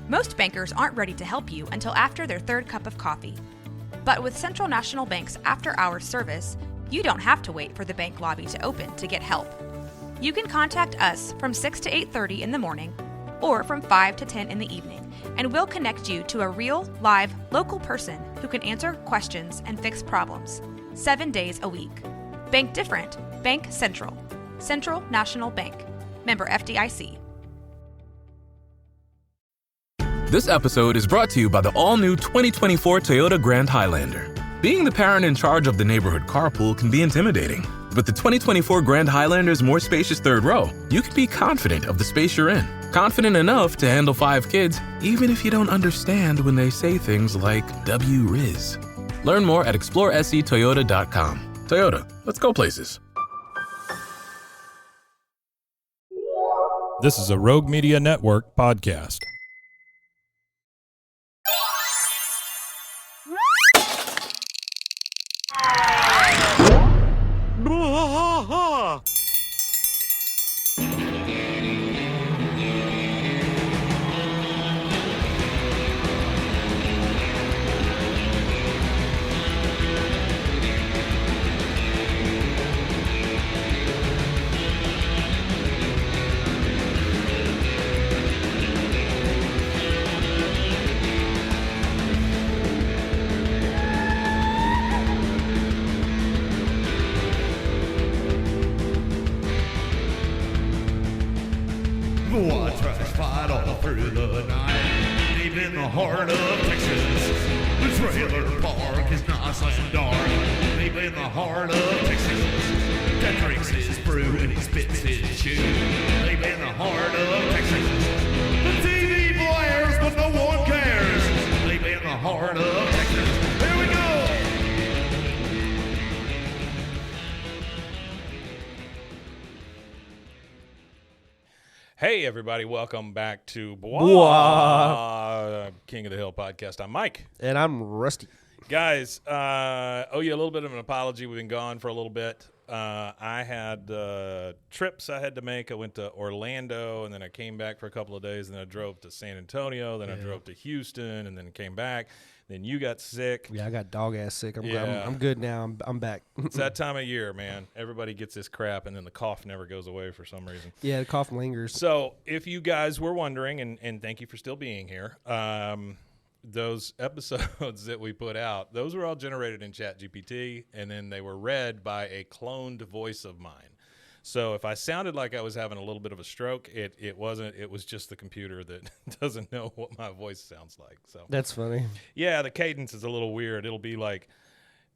Most bankers aren't ready to help you until after their third cup of coffee. But with Central National Bank's after-hours service, you don't have to wait for the bank lobby to open to get help. You can contact us from 6 to 8:30 in the morning or from 5 to 10 in the evening, and we'll connect you to a real, live, local person who can answer questions and fix problems 7 days a week. Bank different. Bank Central. Central National Bank. Member FDIC. This episode is brought to you by the all-new 2024 Toyota Grand Highlander. Being the parent in charge of the neighborhood carpool can be intimidating. With the 2024 Grand Highlander's more spacious third row, you can be confident of the space you're in. Confident enough to handle 5 kids, even if you don't understand when they say things like W-Riz. Learn more at exploresctoyota.com. Toyota, let's go places. This is a Rogue Media Network podcast. White trash fight all through the night, deep in the heart of Texas. The trailer park is nice and dark, deep in the heart of Texas. Dad drinks his brew and he spits his chew, deep in the heart of Texas. The TV blares but no one cares, deep in the heart of Texas. Here we go! Hey, everybody. Welcome back to King of the Hill podcast. I'm Mike. And I'm Rusty. Guys, owe you a little bit of an apology. We've been gone for a little bit. I had trips I had to make. I went to Orlando, and then I came back for a couple of days, and then I drove to San Antonio, then I drove to Houston, and then came back. Then you got sick. Yeah, I got dog-ass sick. I'm good now. I'm back. It's that time of year, man. Everybody gets this crap, and then the cough never goes away for some reason. Yeah, the cough lingers. So if you guys were wondering, and thank you for still being here, those episodes that we put out, those were all generated in ChatGPT, and then they were read by a cloned voice of mine. So if I sounded like I was having a little bit of a stroke, it wasn't. It was just the computer that doesn't know what my voice sounds like. So that's funny. Yeah, the cadence is a little weird. It'll be like,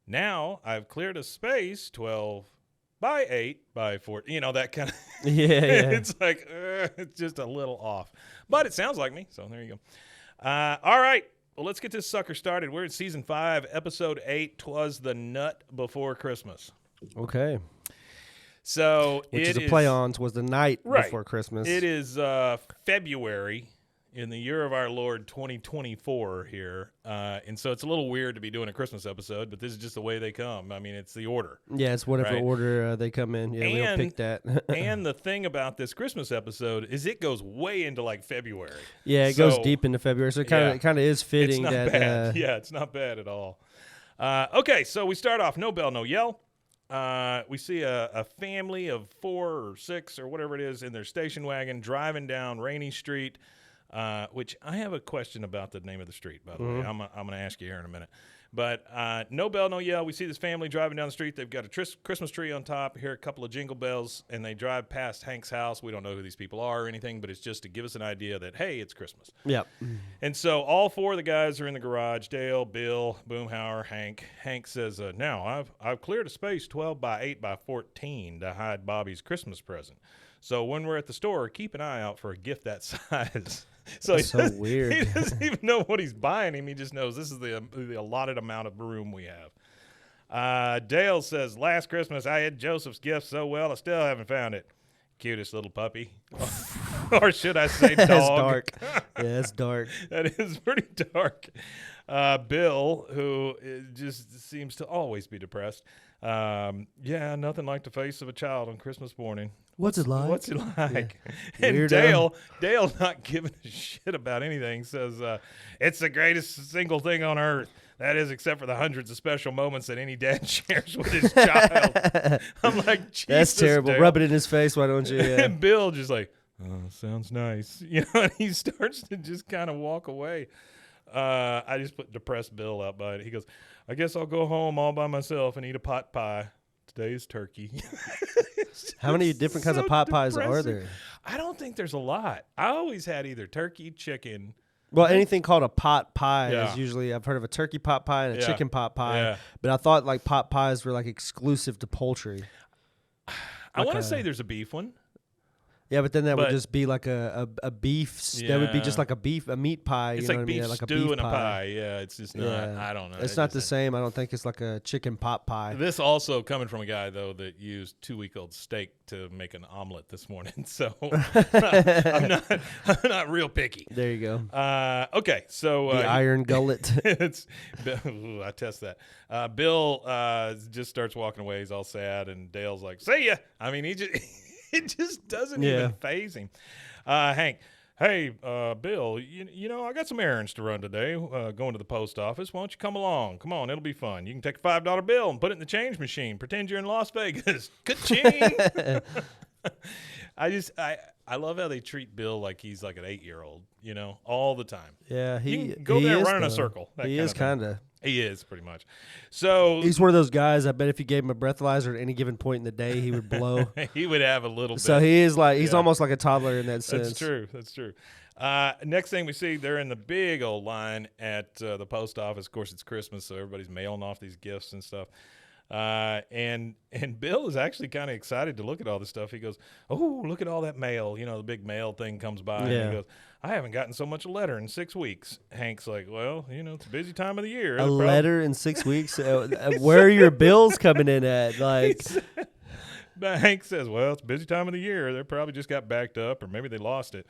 now I've cleared a space 12 by 8 by 4. You know, that kind of. Yeah. It's like it's just a little off, but it sounds like me. So there you go. All right. Well, let's get this sucker started. We're in season 5, episode 8. 'Twas the Nut Before Christmas. Okay. So which is a play on was the night before Christmas. It is February in the year of our Lord 2024 here. And so it's a little weird to be doing a Christmas episode, but this is just the way they come. I mean, it's the order. Yeah, it's whatever right? order they come in. Yeah, we don't pick that. And the thing about this Christmas episode is it goes way into like February. Yeah, it goes deep into February. So it kind of is fitting it's not that. Bad. Yeah, it's not bad at all. Okay, so we start off no bell, no yell. We see a family of 4 or 6 or whatever it is in their station wagon driving down Rainy Street, which I have a question about the name of the street, by the way. I'm going to ask you here in a minute. But no bell, no yell. We see this family driving down the street. They've got a Christmas tree on top. Hear a couple of jingle bells, and they drive past Hank's house. We don't know who these people are or anything, but it's just to give us an idea that, hey, it's Christmas. Yep. And so all 4 of the guys are in the garage. Dale, Bill, Boomhauer, Hank. Hank says, now I've cleared a space 12 by 8 by 14 to hide Bobby's Christmas present. So when we're at the store, keep an eye out for a gift that size. That's so weird. He doesn't even know what he's buying him. He just knows this is the allotted amount of room we have. Dale says, last Christmas I hid Joseph's gift so well I still haven't found it. Cutest little puppy. Or should I say dog? That's dark. Yeah, that's dark. That is pretty dark. Bill, who just seems to always be depressed. Yeah, nothing like the face of a child on Christmas morning. What's it like? What's it like? And Weirdo. Dale, not giving a shit about anything, says, it's the greatest single thing on earth. That is, except for the hundreds of special moments that any dad shares with his child. I'm like, Jesus, That's terrible. Dale. Rub it in his face, why don't you? Yeah. And Bill just like, oh, sounds nice. And he starts to just kind of walk away. I just put depressed Bill out by it. He goes, I guess I'll go home all by myself and eat a pot pie. Today's turkey. How many different kinds of pot pies are there? I don't think there's a lot. I always had either turkey, chicken. Well, anything called a pot pie Yeah. is usually, I've heard of a turkey pot pie and a Yeah. chicken pot pie, Yeah. but I thought like pot pies were like exclusive to poultry. I want to say there's a beef one. Yeah, but then that But- would just be like a beef. That would be just Yeah. like a meat pie. It's you know like what I mean? beef Like stew beef and a pie. Yeah, it's just not. Yeah. I don't know. It's It not the just- same. I don't think it's like a chicken pot pie. This also coming from a guy, though, that used 2-week-old steak to make an omelet this morning. So I'm not real picky. There you go. Okay, so The iron gullet. it's ooh, I test that. Bill just starts walking away. He's all sad, and Dale's like, "See ya." I mean, he just it just doesn't even faze him. Hank, hey, Bill, you know I got some errands to run today. Going to the post office. Why don't you come along? Come on, it'll be fun. You can take a $5 bill and put it in the change machine. Pretend you're in Las Vegas. Ka-ching. I love how they treat Bill like he's like an 8-year-old, all the time. Yeah, You can go there and run in a though. circle. He is kind of. He is pretty much. So He's one of those guys. I bet if you gave him a breathalyzer at any given point in the day, he would blow. he would have a little bit. So he is like he's Yeah. almost like a toddler in that sense. That's true. That's true. Next thing we see, they're in the big old line at the post office. Of course, it's Christmas, so everybody's mailing off these gifts and stuff. And Bill is actually kind of excited to look at all this stuff. He goes, "Oh, look at all that mail!" The big mail thing comes by, and Yeah. he goes, "I haven't gotten so much a letter in 6 weeks." Hank's like, "Well, it's a busy time of the year." A letter in 6 weeks. Where are your bills coming in at? Like, But Hank says, "Well, it's a busy time of the year. They probably just got backed up, or maybe they lost it."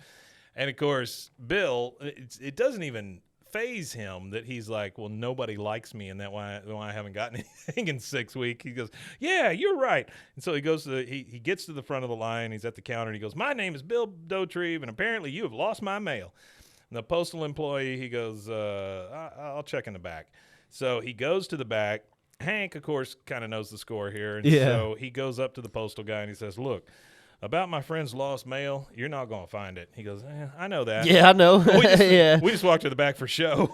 And of course, Bill, it doesn't even faze him that he's like, "Well, nobody likes me, and that's why I haven't gotten anything in 6 weeks." He goes, "Yeah, you're right." And so he goes to he gets to the front of the line. He's at the counter. And he goes, "My name is Bill Dotrieve, and apparently you have lost my mail." And the postal employee, he goes, "I'll check in the back." So he goes to the back. Hank, of course, kind of knows the score here, and so he goes up to the postal guy and he says, "Look, about my friend's lost mail, you're not going to find it." He goes, "I know that." yeah, I know. We just walked to the back for show.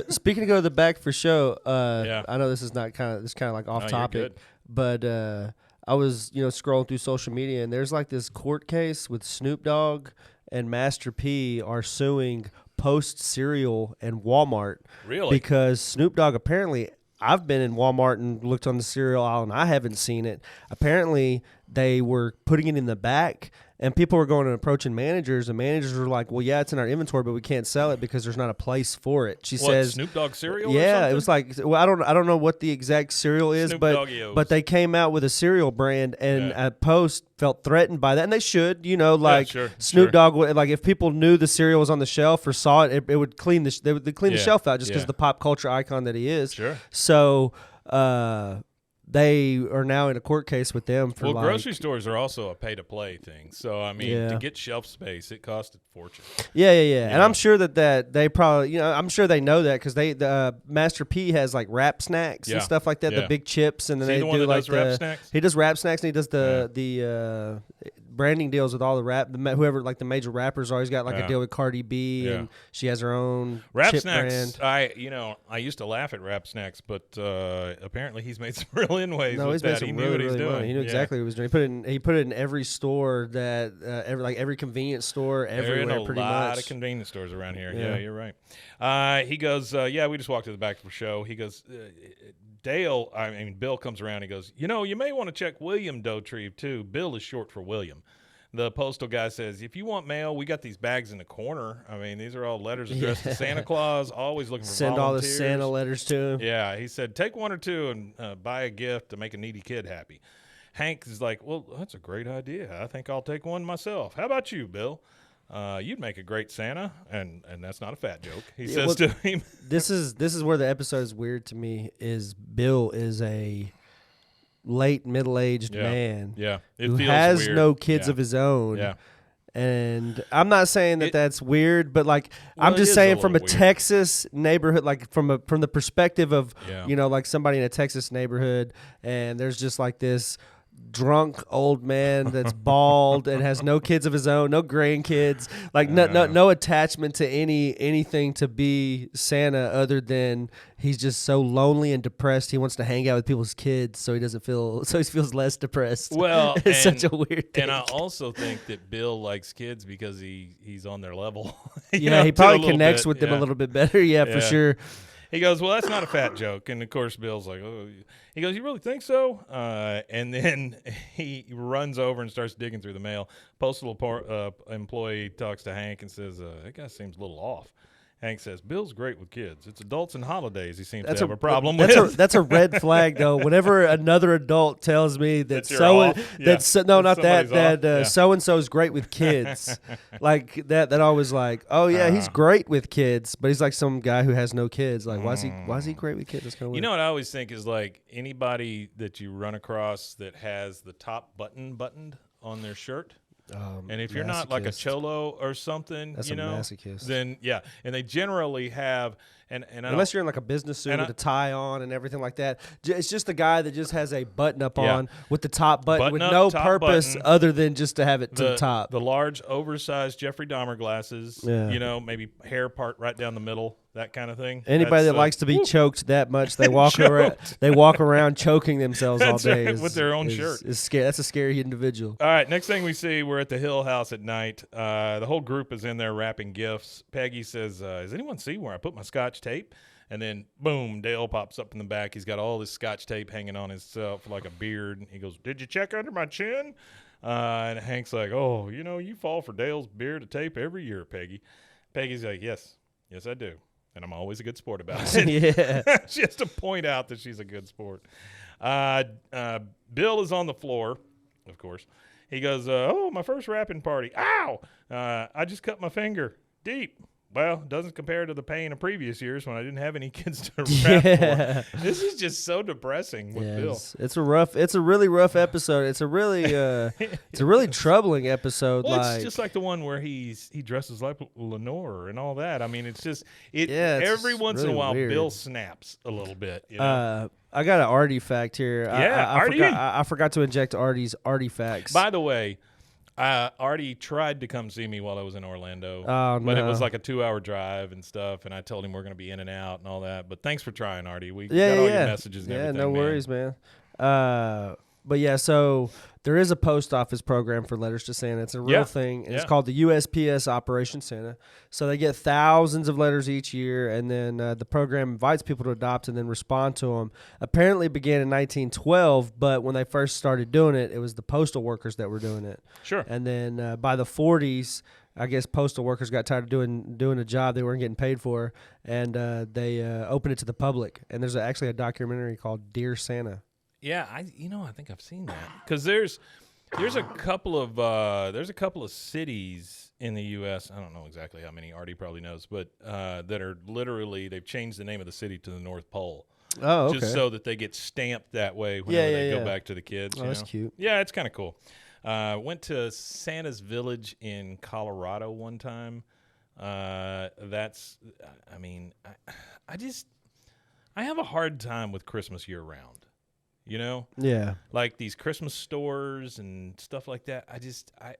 Speaking of go to the back for show, Yeah. I know this is not kind of like off No, you're topic, good. but I was scrolling through social media and there's like this court case with Snoop Dogg and Master P are suing Post Cereal and Walmart. Really? Because Snoop Dogg apparently. I've been in Walmart and looked on the cereal aisle and I haven't seen it. Apparently, they were putting it in the back and people were going and approaching managers and managers were like, "Well, yeah, it's in our inventory, but we can't sell it because there's not a place for it." She What, says, Snoop Dogg cereal? or "Yeah, something? it was like, well, I don't know what the exact cereal is, Snoop but Doggios. they came out with a cereal brand and Yeah. Post felt threatened by that, and they should, like sure, Snoop sure. Dogg, like if people knew the cereal was on the shelf or saw it, it would clean they would clean the Yeah, shelf out just because yeah. the pop culture icon that he is. Sure. So they are now in a court case with them for Well, grocery stores are also a pay-to-play thing. So, I mean, Yeah. to get shelf space, it costs a fortune. Yeah. And Yeah. I'm sure that they probably, I'm sure they know that because the Master P has like wrap snacks Yeah. and stuff like that, Yeah. the big chips, and then Is he they the one do that like does Wrap Snacks? He does rap snacks and he does the branding deals with all the whoever like the major rappers always got like Yeah. a deal with Cardi B Yeah. and she has her own Wrap chip Snacks, brand. I used to laugh at Wrap Snacks, but apparently he's made some real inways No, with he's made that. some He knew really, what he's really doing. money. He knew Yeah. exactly what he was doing. He put it in every store that every convenience store They're everywhere in a pretty lot much. of convenience stores around here. Yeah. Yeah, you're right. He goes, "Yeah, we just walked to the back of the show." He goes, Bill comes around. He goes, "You may want to check William Dotrieve too. Bill is short for William." The postal guy says, "If you want mail, we got these bags in the corner. I mean, these are all letters addressed to Santa Claus. Always looking for Send all the volunteers." Santa letters to him. Yeah, he said, "Take one or two and buy a gift to make a needy kid happy." Hank is like, "Well, that's a great idea. I think I'll take one myself. How about you, Bill? You'd make a great Santa." And that's not a fat joke. He says well, to him. This is where the episode is weird to me. Is Bill is late middle-aged Yeah. man Yeah. It who feels has weird. no kids Yeah. of his own. Yeah. And I'm not saying that that's weird, but like Well, I'm it just is a saying from a little weird. Texas neighborhood, like from the perspective of Yeah. like somebody in a Texas neighborhood, and there's just like this drunk old man that's bald and has no kids of his own, no grandkids, like no attachment to anything to be Santa other than he's just so lonely and depressed. He wants to hang out with people's kids so he feels less depressed. Well, it's such a weird thing. And I also think that Bill likes kids because he's on their level. Yeah, he probably connects with them a little bit better. Yeah, for sure. He goes, well, that's not a fat joke. And, of course, Bill's like, oh. He goes, you really think so? And then he runs over and starts digging through the mail. Postal employee talks to Hank and says, that guy seems a little off. Hank says, Bill's great with kids. It's adults and holidays he seems to have a problem with. That's a red flag, though. Whenever another adult tells me that so and so is great with kids, like that always like, oh yeah, he's great with kids, but he's like some guy who has no kids. Like, why is he great with kids? That's kind of weird. You know what I always think is like anybody that you run across that has the top buttoned on their shirt. And if you're not like a cholo or something, that's masochist. Then and they generally have and unless you're in like a business suit with a tie on and everything like that, it's just a guy that just has a button up on with the top button with no purpose other than just to have it to the top. The large, oversized Jeffrey Dahmer glasses, maybe hair part right down the middle, that kind of thing. Anybody that likes to be choked that much, they walk around choking themselves all day with their own shirt. Is scary. That's a scary individual. All right, next thing we see, we're at the Hill House at night. The whole group is in there wrapping gifts. Peggy says, does anyone see where I put my Scotch tape? And then, boom, Dale pops up in the back. He's got all this Scotch tape hanging on himself like a beard. He goes, did you check under my chin? And Hank's like, oh, you fall for Dale's beard of tape every year, Peggy. Peggy's like, yes, I do. And I'm always a good sport about it. Yeah. She has to point out that she's a good sport. Bill is on the floor, of course. He goes, oh, my first wrapping party. Ow! I just cut my finger. Deep. Well, doesn't compare to the pain of previous years when I didn't have any kids to wrap for. This is just so depressing with Bill. It's a really rough episode. It's a really troubling episode. Well, it's just like the one where he dresses like Lenore and all that. I mean, it's just every once really in a while weird. Bill snaps a little bit. I got an Artie fact here. Artie. I forgot to inject Artie's Artie facts. By the way, Artie tried to come see me while I was in Orlando, but it was like a 2-hour drive and stuff, and I told him we're going to be in and out and all that. But thanks for trying, Artie. We got all your messages and everything. Yeah, no worries, man. But yeah, so there is a post office program for letters to Santa. It's a real thing. And It's called the USPS Operation Santa. So they get thousands of letters each year, and then the program invites people to adopt and then respond to them. Apparently it began in 1912, but when they first started doing it, it was the postal workers that were doing it. Sure. And then by the 40s, I guess postal workers got tired of doing a job they weren't getting paid for, and they opened it to the public. And there's actually a documentary called Dear Santa. Yeah, I think I've seen that because there's a couple of cities in the U.S. I don't know exactly how many. Artie probably knows, but that are literally they've changed the name of the city to the North Pole. Oh, okay. Just so that they get stamped that way whenever they go back to the kids. Oh, that's cute. Yeah, it's kind of cool. Went to Santa's Village in Colorado one time. I have a hard time with Christmas year round. Yeah. Like these Christmas stores and stuff like that.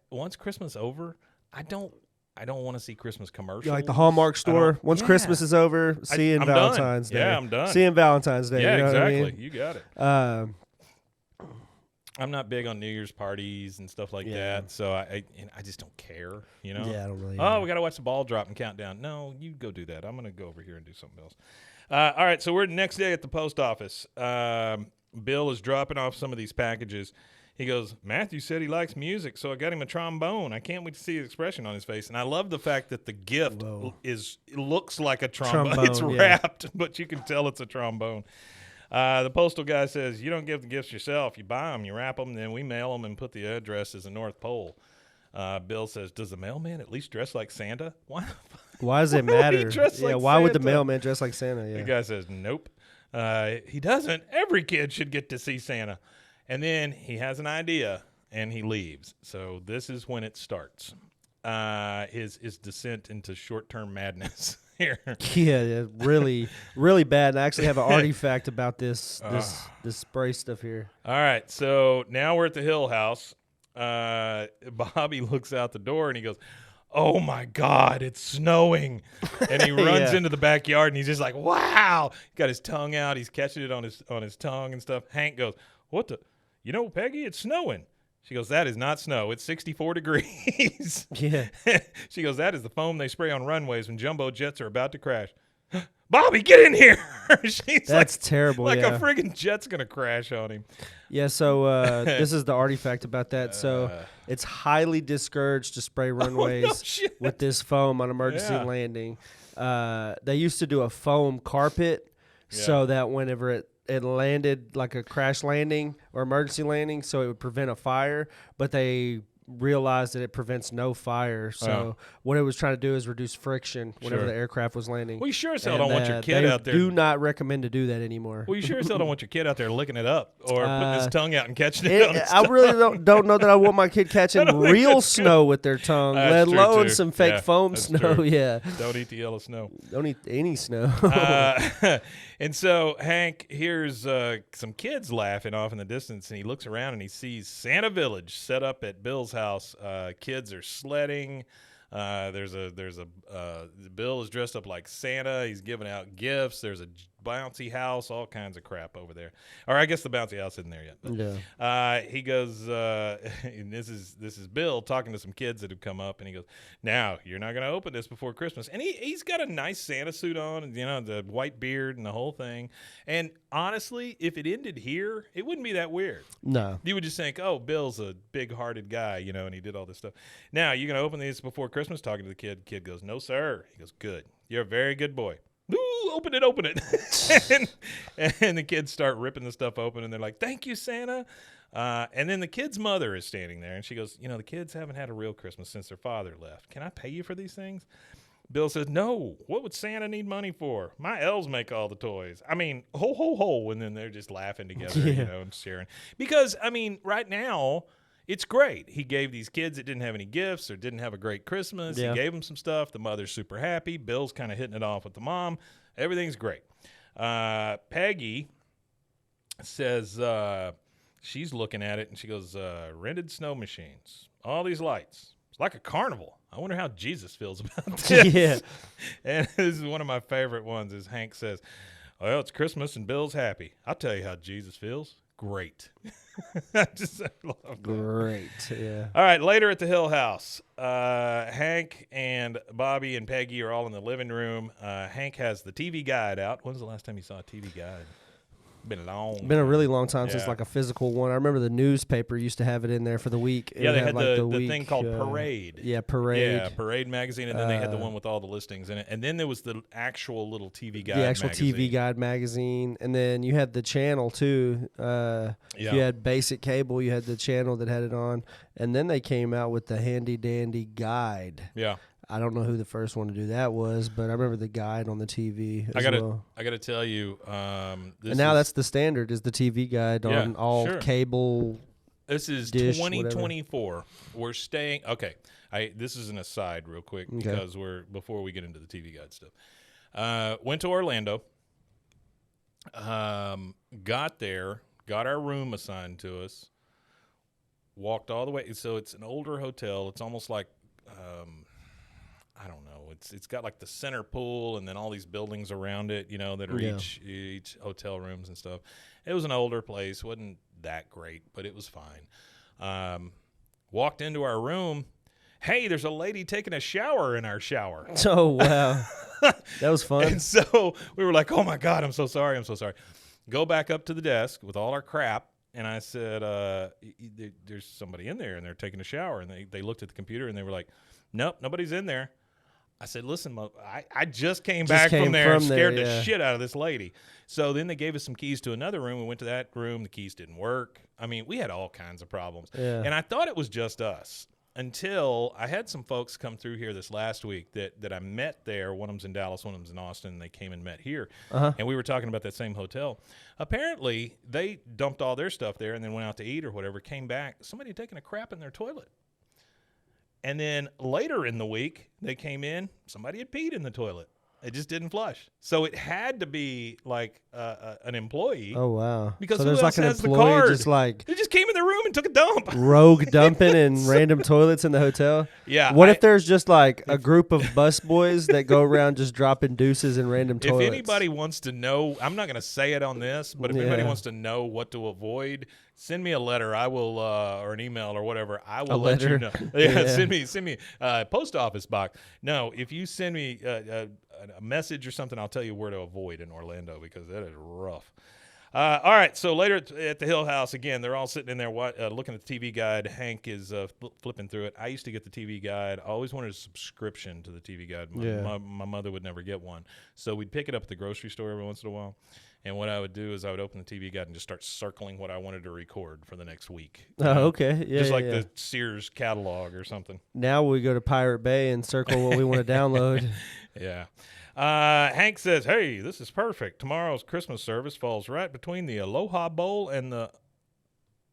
Once Christmas over, I don't want to see Christmas commercials. Yeah, like the Hallmark store. Once Christmas is over, see you in Valentine's Day. Yeah, I'm done. See you in Valentine's Day. Yeah, you know exactly. what I mean? You got it. I'm not big on New Year's parties and stuff like that, so I just don't care. Yeah, I don't really. Oh, we got to watch the ball drop and count down. No, you go do that. I'm going to go over here and do something else. All right, so we're the next day at the post office. Bill is dropping off some of these packages. He goes, Matthew said he likes music, so I got him a trombone. I can't wait to see his expression on his face. And I love the fact that the gift looks like a trombone. It's wrapped, but you can tell it's a trombone. The postal guy says, you don't give the gifts yourself. You buy them, you wrap them, then we mail them and put the address as the North Pole. Bill says, does the mailman at least dress like Santa? Why does it matter? Why would the Santa? mailman dress like Santa? Yeah. The guy says, nope. He doesn't. Every kid should get to see Santa. And then he has an idea, and he leaves. So this is when it starts. His descent into short-term madness here. Yeah, really, really bad. And I actually have an artifact about this spray stuff here. All right, so now we're at the Hill House. Bobby looks out the door, and he goes, "Oh, my God, it's snowing." And he runs into the backyard, and he's just like, wow. He's got his tongue out. He's catching it on his tongue and stuff. Hank goes, "What the? You know, Peggy, it's snowing." She goes, "That is not snow. It's 64 degrees." Yeah. She goes, "That is the foam they spray on runways when jumbo jets are about to crash." "Bobby, get in here." That's terrible. Like yeah. a friggin' jet's going to crash on him. Yeah, so this is the artifact about that. So it's highly discouraged to spray runways with this foam on emergency landing. They used to do a foam carpet so that whenever it landed like a crash landing or emergency landing, so it would prevent a fire, but they realized that it prevents no fire. So what it was trying to do is reduce friction whenever the aircraft was landing. Well, you sure as hell don't want your kid out there. Do not recommend to do that anymore. Well, you sure as hell don't want your kid out there licking it up or putting his tongue out and catching it on his I really don't know that I want my kid catching real snow with their tongue, let alone some fake foam snow. True. Yeah. Don't eat the yellow snow. Don't eat any snow. And so Hank hears some kids laughing off in the distance, and he looks around and he sees Santa Village set up at Bill's house. Kids are sledding. Bill is dressed up like Santa. He's giving out gifts. There's a bouncy house, all kinds of crap over there. Or I guess the bouncy house isn't there yet. But, he goes, and this is Bill talking to some kids that have come up, and he goes, "Now you're not going to open this before Christmas." And he's got a nice Santa suit on, and the white beard and the whole thing. And honestly, if it ended here, it wouldn't be that weird. No, you would just think, "Oh, Bill's a big-hearted guy, and he did all this stuff." Now you're going to open this before Christmas? Talking to the kid. Kid goes, "No, sir." He goes, "Good. You're a very good boy." "Ooh, open it. and the kids start ripping the stuff open, and they're like, "Thank you, Santa." And then the kid's mother is standing there, and she goes, "The kids haven't had a real Christmas since their father left. Can I pay you for these things?" Bill says, "No. What would Santa need money for? My elves make all the toys. I mean, ho, ho, ho." And then they're just laughing together, and sharing. Because, right now, it's great. He gave these kids that didn't have any gifts or didn't have a great Christmas. He gave them some stuff. The mother's super happy. Bill's kind of hitting it off with the mom. Everything's great. Peggy says she's looking at it, and she goes, "Rented snow machines. All these lights. It's like a carnival. I wonder how Jesus feels about this." Yeah. And this is one of my favorite ones is Hank says, "Well, it's Christmas and Bill's happy. I'll tell you how Jesus feels. Great." I love that. Great, yeah. All right, later at the Hill House, Hank and Bobby and Peggy are all in the living room. Hank has the TV guide out. When was the last time you saw a TV guide? Been a really long time since like a physical one. I remember the newspaper used to have it in there for the week. Yeah, they had like the week, thing called Parade. Yeah, Parade. Yeah, Parade magazine, and then they had the one with all the listings in it. And then there was the actual little TV guide. The actual magazine. TV guide magazine, and then you had the channel too. If you had basic cable, you had the channel that had it on, and then they came out with the handy dandy guide. Yeah. I don't know who the first one to do that was, but I remember the guide on the TV as well. I gotta tell you, and now that's the standard is the TV guide on all cable. This is dish, 2024. Whatever. We're staying. Okay, this is an aside, real quick, because before we get into the TV guide stuff. Went to Orlando. Got there, got our room assigned to us. Walked all the way. So it's an older hotel. It's almost like. I don't know. It's got like the center pool and then all these buildings around it, that are each hotel rooms and stuff. It was an older place. Wasn't that great, but it was fine. Walked into our room. Hey, there's a lady taking a shower in our shower. Oh, wow. That was fun. And so we were like, "Oh, my God, I'm so sorry. I'm so sorry." Go back up to the desk with all our crap. And I said, there's somebody in there, and they're taking a shower. And they looked at the computer, and they were like, "Nope, nobody's in there." I said, "Listen, I just came back from there and scared the shit out of this lady." So then they gave us some keys to another room. We went to that room. The keys didn't work. We had all kinds of problems. Yeah. And I thought it was just us. until I had some folks come through here this last week that I met there. One of them's in Dallas, one of them's in Austin. And they came and met here, and we were talking about that same hotel. Apparently, they dumped all their stuff there and then went out to eat or whatever, came back. Somebody had taken a crap in their toilet. And then later in the week, they came in, somebody had peed in the toilet. It just didn't flush. So it had to be like an employee. Oh, wow. Because so who there's else like an has the employee card? just like They just came in the room and took a dump. rogue dumping in random toilets in the hotel. Yeah. What if there's just like a group of bus boys that go around just dropping deuces in random If toilets? anybody wants to know, I'm not going to say it on this, but if anybody Yeah. wants to know what to avoid, send me a letter. I will, or an email or whatever. I will A let you letter? know. Yeah. Send me post office box. No, if you send me a message or something, I'll tell you where to avoid in Orlando because that is rough. All right, so later at the Hill House, again, they're all sitting in there looking at the TV guide. Hank is flipping through it. I used to get the TV guide. I always wanted a subscription to the TV guide. My mother would never get one. So we'd pick it up at the grocery store every once in a while. And what I would do is I would open the TV guide and just start circling what I wanted to record for the next week. Oh, okay. Yeah, just like yeah. the Sears catalog or something. Now we go to Pirate Bay and circle what we want to download. Yeah. Hank says, hey, this is perfect. Tomorrow's Christmas service falls right between the Aloha Bowl and the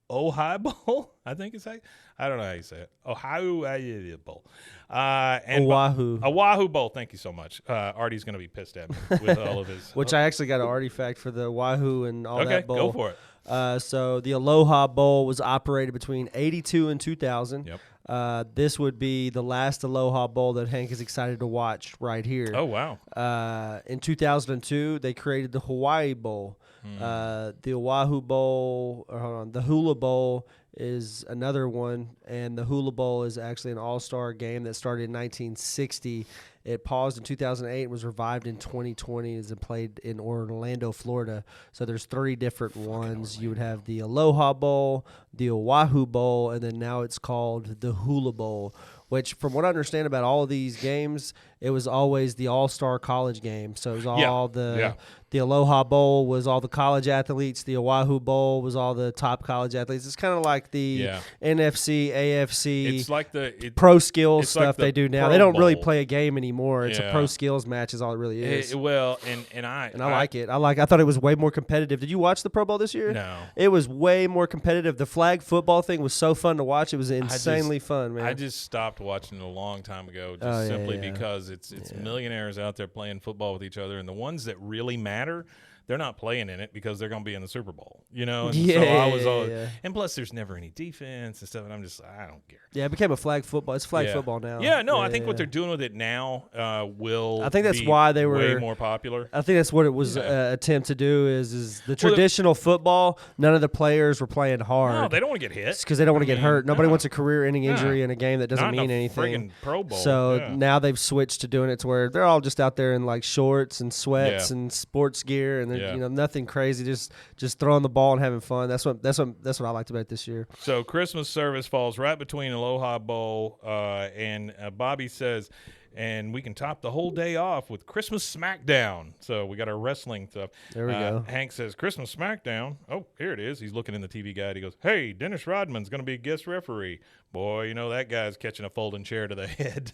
Ojai Bowl, I think it's like. I don't know how you say it. Oahu Bowl. And Oahu. Oahu Bowl. Thank you so much. Artie's going to be pissed at me with all of his. Which I actually got an artifact for the Wahoo and all that bowl. Go for it. So the Aloha Bowl was operated between 82 and 2000. Yep. This would be the last Aloha Bowl that Hank is excited to watch right here. Oh, wow. In 2002, they created the Hawaii Bowl. The Oahu Bowl, the Hula Bowl is another one, and the Hula Bowl is actually an all-star game that started in 1960. It paused in 2008 and was revived in 2020 as it played in Orlando, Florida. So there's 3 different ones. You would have the Aloha Bowl, the Oahu Bowl, and then now it's called the Hula Bowl, which from what I understand about all of these games, it was always the all-star college game. So it was all the Aloha Bowl was all the college athletes. The Oahu Bowl was all the top college athletes. It's kind of like the NFC, AFC. It's like the pro skills it's like stuff the they do now. Pro They don't really Bowl. play a game anymore. It's a Yeah. pro skills match is all it really is. and I like it. I thought it was way more competitive. Did you watch the Pro Bowl this year? No. It was way more competitive. The flag football thing was so fun to watch. It was insanely fun, man. I just stopped watching it a long time ago, just Oh, yeah, simply yeah. because it's millionaires out there playing football with each other, and the ones that really matter, they're not playing in it because they're going to be in the Super Bowl, you know. And so I was and plus there's never any defense and stuff, and I'm just I don't care. Yeah, it became a flag football. It's flag football now. Yeah, no, I think what they're doing with it now will. I think that's be why they were way more popular. I think that's what it was attempt to do is the traditional football. None of the players were playing hard. No, they don't want to get hit because they don't want to get hurt. Nobody no. wants a career-ending injury in a game that doesn't Not in mean a anything. friggin' Pro Bowl. So now they've switched to doing it to where they're all just out there in like shorts and sweats and sports gear, and they're nothing crazy, just throwing the ball and having fun. That's what I liked about it this year. So Christmas service falls right between Aloha Bowl and Bobby says, and we can top the whole day off with Christmas Smackdown. So we got our wrestling stuff. There we go. Hank says, Christmas Smackdown. Oh, here it is. He's looking in the TV guide. He goes, hey, Dennis Rodman's going to be guest referee. Boy, you know that guy's catching a folding chair to the head.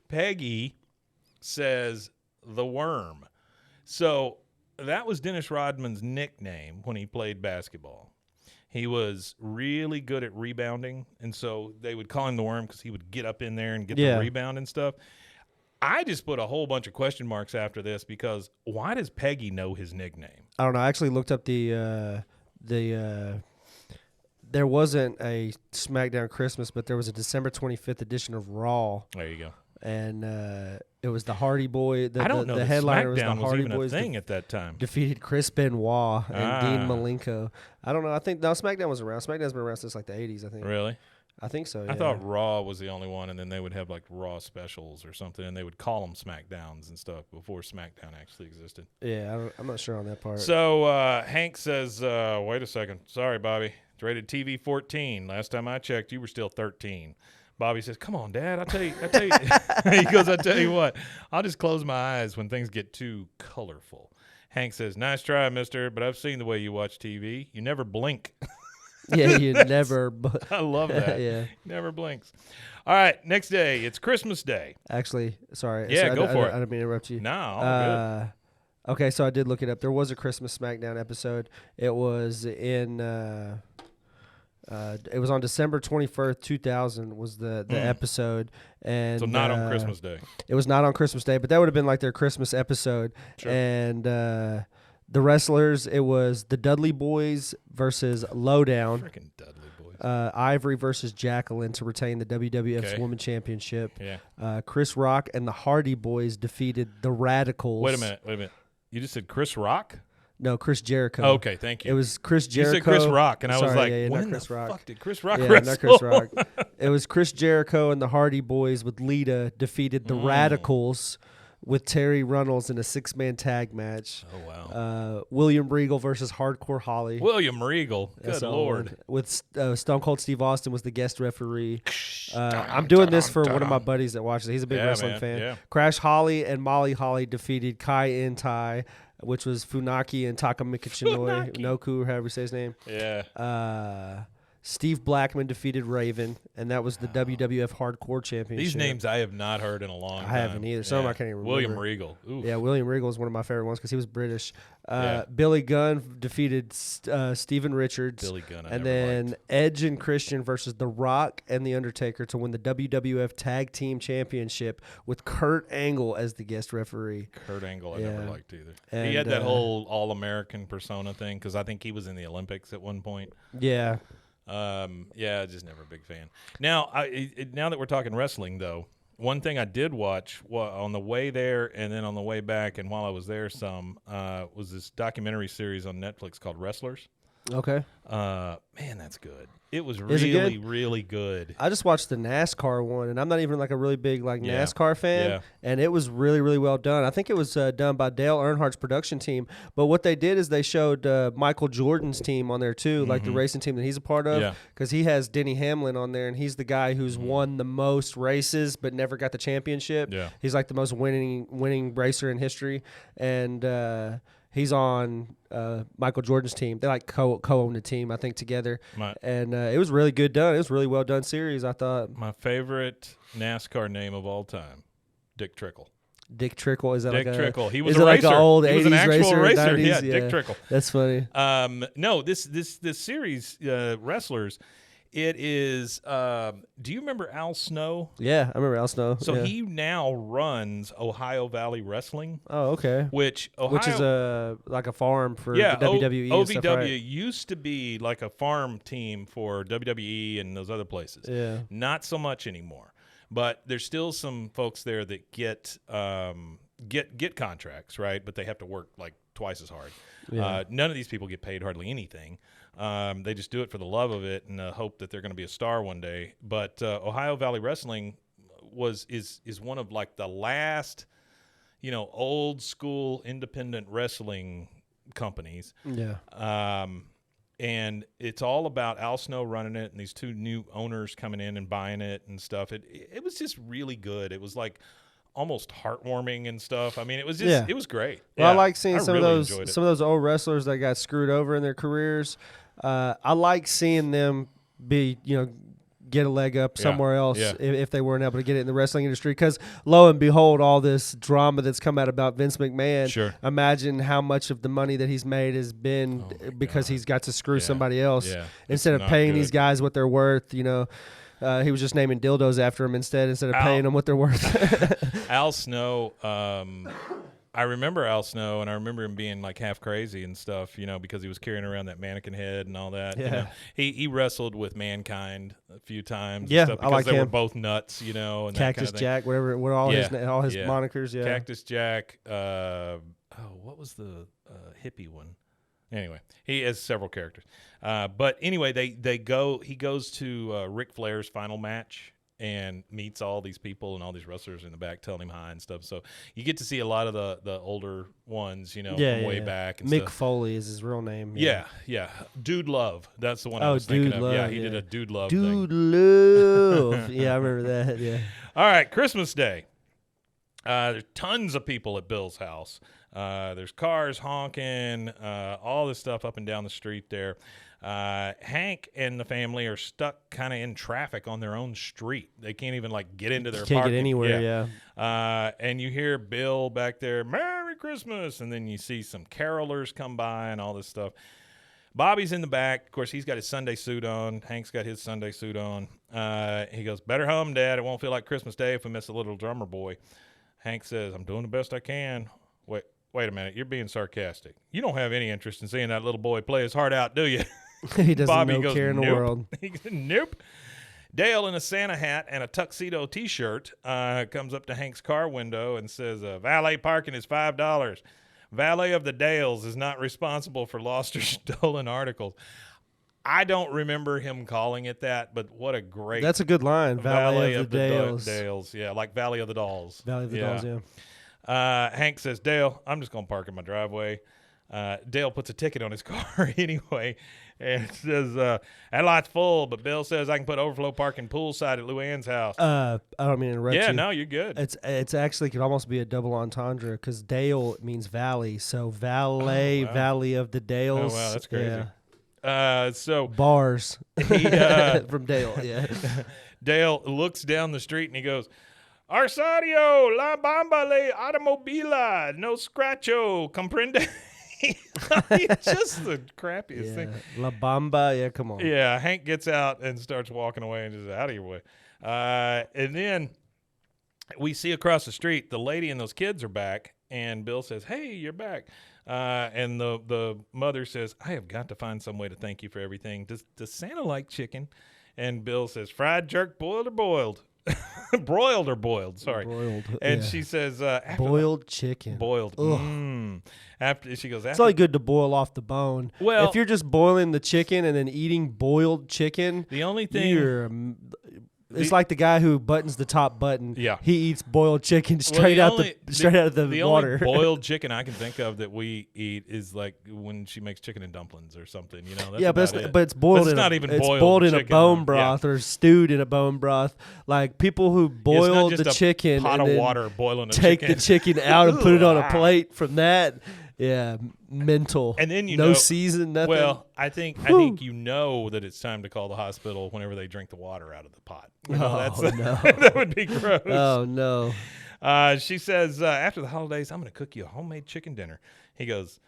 Peggy says, the Worm. So that was Dennis Rodman's nickname when he played basketball. He was really good at rebounding, and so they would call him the Worm because he would get up in there and get the rebound and stuff. I just put a whole bunch of question marks after this because why does Peggy know his nickname? I don't know. I actually looked up the there wasn't a SmackDown Christmas, but there was a December 25th edition of Raw. There you go. And it was the Hardy Boy. I don't know. The that headliner SmackDown was the Hardy even Boys. a thing at that time. Defeated Chris Benoit and Dean Ah. Malenko. I don't know. I think SmackDown was around. SmackDown's been around since like the 80s. I think. Really? I think so. Yeah. I thought Raw was the only one, and then they would have like Raw specials or something, and they would call them SmackDowns and stuff before SmackDown actually existed. Yeah, I'm not sure on that part. So Hank says, wait a second. Sorry, Bobby. It's rated TV 14. Last time I checked, you were still 13. Bobby says, come on, Dad. I tell you. He goes, I tell you what. I'll just close my eyes when things get too colorful. Hank says, nice try, mister, but I've seen the way you watch TV. You never blink. Yeah, you never. I love that. Yeah. Never blinks. All right, next day, it's Christmas Day. Actually, sorry. Yeah, go for it. I didn't mean to interrupt you. No, all good. Okay, so I did look it up. There was a Christmas SmackDown episode. It was in. It was on December 21st, 2000 was the episode, and So not on Christmas Day. It was not on Christmas Day, but that would have been like their Christmas episode. Sure. And the wrestlers, it was the Dudley Boys versus Lowdown. Freaking Dudley Boys. Ivory versus Jacqueline to retain the WWF's Okay. Women's Championship. Yeah. Chris Rock and the Hardy Boys defeated the Radicals. Wait a minute. You just said Chris Rock? No, Chris Jericho. Oh, okay, thank you. It was Chris Jericho. You said Chris Rock, and I was like, not when Chris the Rock. fuck did Chris Rock Yeah, wrestle? not Chris Rock. It was Chris Jericho and the Hardy Boys with Lita defeated the Radicals with Terry Runnels in a 6-man tag match. Oh, wow. William Regal versus Hardcore Holly. William Regal. That's Good the Lord. one. With Stone Cold Steve Austin was the guest referee. I'm doing this for one of my buddies that watches. He's a big wrestling man. fan. Yeah. Crash Holly and Molly Holly defeated Kai En-Tai, which was Funaki and Taka Michinoy, Noku, or however you say his name. Yeah. Steve Blackman defeated Raven, and that was the WWF Hardcore Championship. These names I have not heard in a long time. I haven't either. Some of them I can't even remember. William Regal. Oof. Yeah, William Regal is one of my favorite ones because he was British. Yeah. Billy Gunn defeated Steven Richards. Billy Gunn, I and never then liked. Edge and Christian versus The Rock and The Undertaker to win the WWF Tag Team Championship with Kurt Angle as the guest referee. Kurt Angle I Yeah. never liked either. And, he had that whole All-American persona thing because I think he was in the Olympics at one point. Yeah. Just never a big fan. Now, now that we're talking wrestling, though, one thing I did watch on the way there and then on the way back, and while I was there, was this documentary series on Netflix called Wrestlers. Okay. Man, that's good. It was Is it really, good? really good. I just watched the NASCAR one, and I'm not even like a really big Yeah. NASCAR fan, Yeah. and it was really, really well done. I think it was done by Dale Earnhart's production team, but what they did is they showed Michael Jordan's team on there too, like the racing team that he's a part Yeah. of, because he has Denny Hamlin on there, and he's the guy who's won the most races but never got the championship. Yeah. He's like the most winning racer in history, and he's on Michael Jordan's team. They like co-own the team, I think, together. And it was really good done. It was a really well done series, I thought. My favorite NASCAR name of all time, Dick Trickle. Dick Trickle, is that Dick like a Trickle. He was is a it racer. like an old He 80s was an actual racer. 90s? Yeah, Dick Trickle. That's funny. No, this series, Wrestlers, it is. Do you remember Al Snow? Yeah, I remember Al Snow. So yeah. he now runs Ohio Valley Wrestling. Oh, okay. Which is like a farm for yeah, the WWE. OVW and stuff, right? used to be like a farm team for WWE and those other places. Yeah. Not so much anymore. But there's still some folks there that get contracts, right? But they have to work like twice as hard. Yeah. None of these people get paid hardly anything. They just do it for the love of it and hope that they're going to be a star one day. But Ohio Valley Wrestling is one of like the last, old school independent wrestling companies. Yeah. And it's all about Al Snow running it and these two new owners coming in and buying it and stuff. It was just really good. It was like almost heartwarming and stuff. I mean, it was just it was great. Well, Yeah, I like seeing some of enjoyed it. those old wrestlers that got screwed over in their careers. I like seeing them be, get a leg up somewhere else if they weren't able to get it in the wrestling industry. Because lo and behold, all this drama that's come out about Vince McMahon. Sure. Imagine how much of the money that he's made has been because he's got to screw somebody else instead of not paying good. these guys what they're worth. He was just naming dildos after him instead of paying them what they're worth. Al Snow, I remember Al Snow, and I remember him being like half crazy and stuff, because he was carrying around that mannequin head and all that. Yeah. He wrestled with Mankind a few times. Yeah, and stuff I because like they were him. both nuts, and that Cactus kind of thing. Jack, what all his monikers. Yeah. Cactus Jack. What was the hippie one? Anyway, he has several characters. But anyway, he goes to Ric Flair's final match and meets all these people and all these wrestlers in the back telling him hi and stuff. So you get to see a lot of the older ones, from way back. And Mick stuff. Foley is his real name. Yeah. Dude Love. That's the one I was thinking Dude of. Love, Yeah, he did a Dude Love Dude thing. Love. Yeah, I remember that. Yeah. All right, Christmas Day. There's tons of people at Bill's house. There's cars honking, all this stuff up and down the street there. Hank and the family are stuck kind of in traffic on their own street. They can't even get into their Can't parking. get anywhere, yeah. And you hear Bill back there, Merry Christmas, and then you see some carolers come by and all this stuff. Bobby's in the back. Of course, he's got his Sunday suit on. Hank's got his Sunday suit on. He goes, better hum, Dad. It won't feel like Christmas Day if we miss a little drummer boy. Hank says, I'm doing the best I can. Wait a minute. You're being sarcastic. You don't have any interest in seeing that little boy play his heart out, do you? He doesn't Bobby know care in the nope. world. He goes, nope. Dale in a Santa hat and a tuxedo T-shirt comes up to Hank's car window and says, valet parking is $5. Valet of the Dales is not responsible for lost or stolen articles. I don't remember him calling it that, but what a great... That's a good line. Valet of the Dales. Dales. Yeah, like Valley of the Dolls. Valley of the Dolls, yeah. Hank says, Dale, I'm just going to park in my driveway. Dale puts a ticket on his car anyway and says, that lot's full, but Bill says I can put overflow parking poolside at Luann's house. I don't mean to interrupt you. Yeah, no, you're good. It's actually could almost be a double entendre because Dale means valley, so valet, Valley of the Dales. Oh, wow, that's crazy. Yeah. So bars he, from Dale, yeah. Dale looks down the street and he goes, Arsadio, la bamba le automobila, no scratcho, comprende? Just the crappiest thing. La Bamba, yeah, come on. Yeah, Hank gets out and starts walking away and just out of your way. And then we see across the street the lady and those kids are back, and Bill says, hey, you're back. And the mother says, I have got to find some way to thank you for everything. Does Santa like chicken? And Bill says, fried, jerk, boiled, or boiled? Broiled or boiled, sorry. Broiled, and yeah. she says, boiled chicken. Boiled. After she goes, it's only good to boil off the bone. Well, if you're just boiling the chicken and then eating boiled chicken, the only thing it's like the guy who buttons the top button. Yeah, he eats boiled chicken straight out of the the water. Only boiled chicken I can think of that we eat is like when she makes chicken and dumplings or something. You know, that's yeah, but it's boiled. But it's in not a, even it's boiled in a chicken, bone broth or stewed in a bone broth. Like people who boil the chicken pot and of then water boiling take the chicken out and put it on a plate from that. Yeah, mental. And then no season, nothing. Well, I think you know that it's time to call the hospital whenever they drink the water out of the pot. You know, no. That would be gross. Oh no. She says after the holidays, I'm going to cook you a homemade chicken dinner. He goes.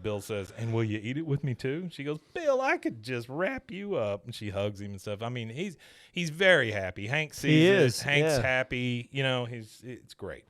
Bill says, and will you eat it with me too? She goes, Bill, I could just wrap you up. And she hugs him and stuff. I mean, he's very happy. Hank sees it. Hank's happy. You know, it's great.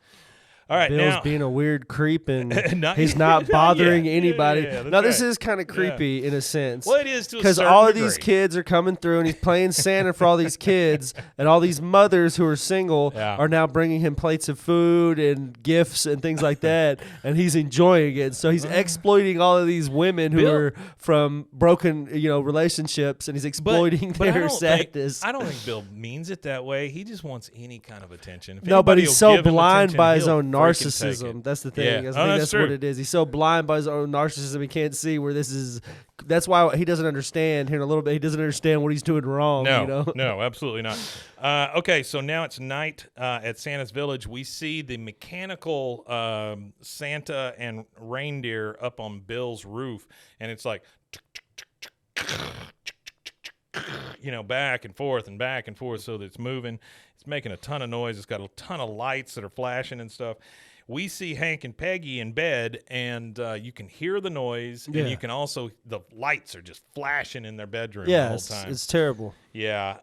All right, Bill's now being a weird creep and he's not bothering anybody. Now this is kind of creepy in a sense. Well, it is to a because certain all of degree. these kids are coming through and he's playing Santa for all these kids, and all these mothers who are single are now bringing him plates of food and gifts and things like that, and he's enjoying it. So he's exploiting all of these women who are from broken, relationships, and he's exploiting their sadness. I don't think Bill means it that way. He just wants any kind of attention. If no, but he's so blind by his own narcissism. That's the thing. Yeah. I think that's what it is. He's so blind by his own narcissism, he can't see where this is. That's why he doesn't understand here in a little bit. He doesn't understand what he's doing wrong. No, absolutely not. Okay, so now it's night at Santa's Village. We see the mechanical Santa and reindeer up on Bill's roof, and it's like, back and forth and back and forth, so that it's moving. It's making a ton of noise. It's got a ton of lights that are flashing and stuff. We see Hank and Peggy in bed, and you can hear the noise, and you can also, the lights are just flashing in their bedroom the whole time. It's terrible. Yeah.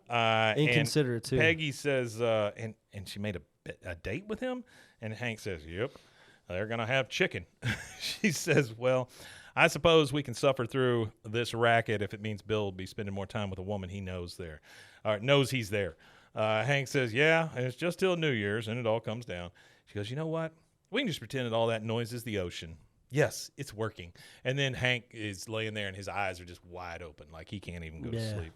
Inconsiderate, too. Peggy says, and she made a date with him, and Hank says, yep, they're going to have chicken. She says, well, I suppose we can suffer through this racket if it means Bill will be spending more time with a woman he knows knows he's there. Hank says, yeah, and it's just till New Year's, and it all comes down. She goes, you know what? We can just pretend that all that noise is the ocean. Yes, it's working. And then Hank is laying there, and his eyes are just wide open, like he can't even go to sleep.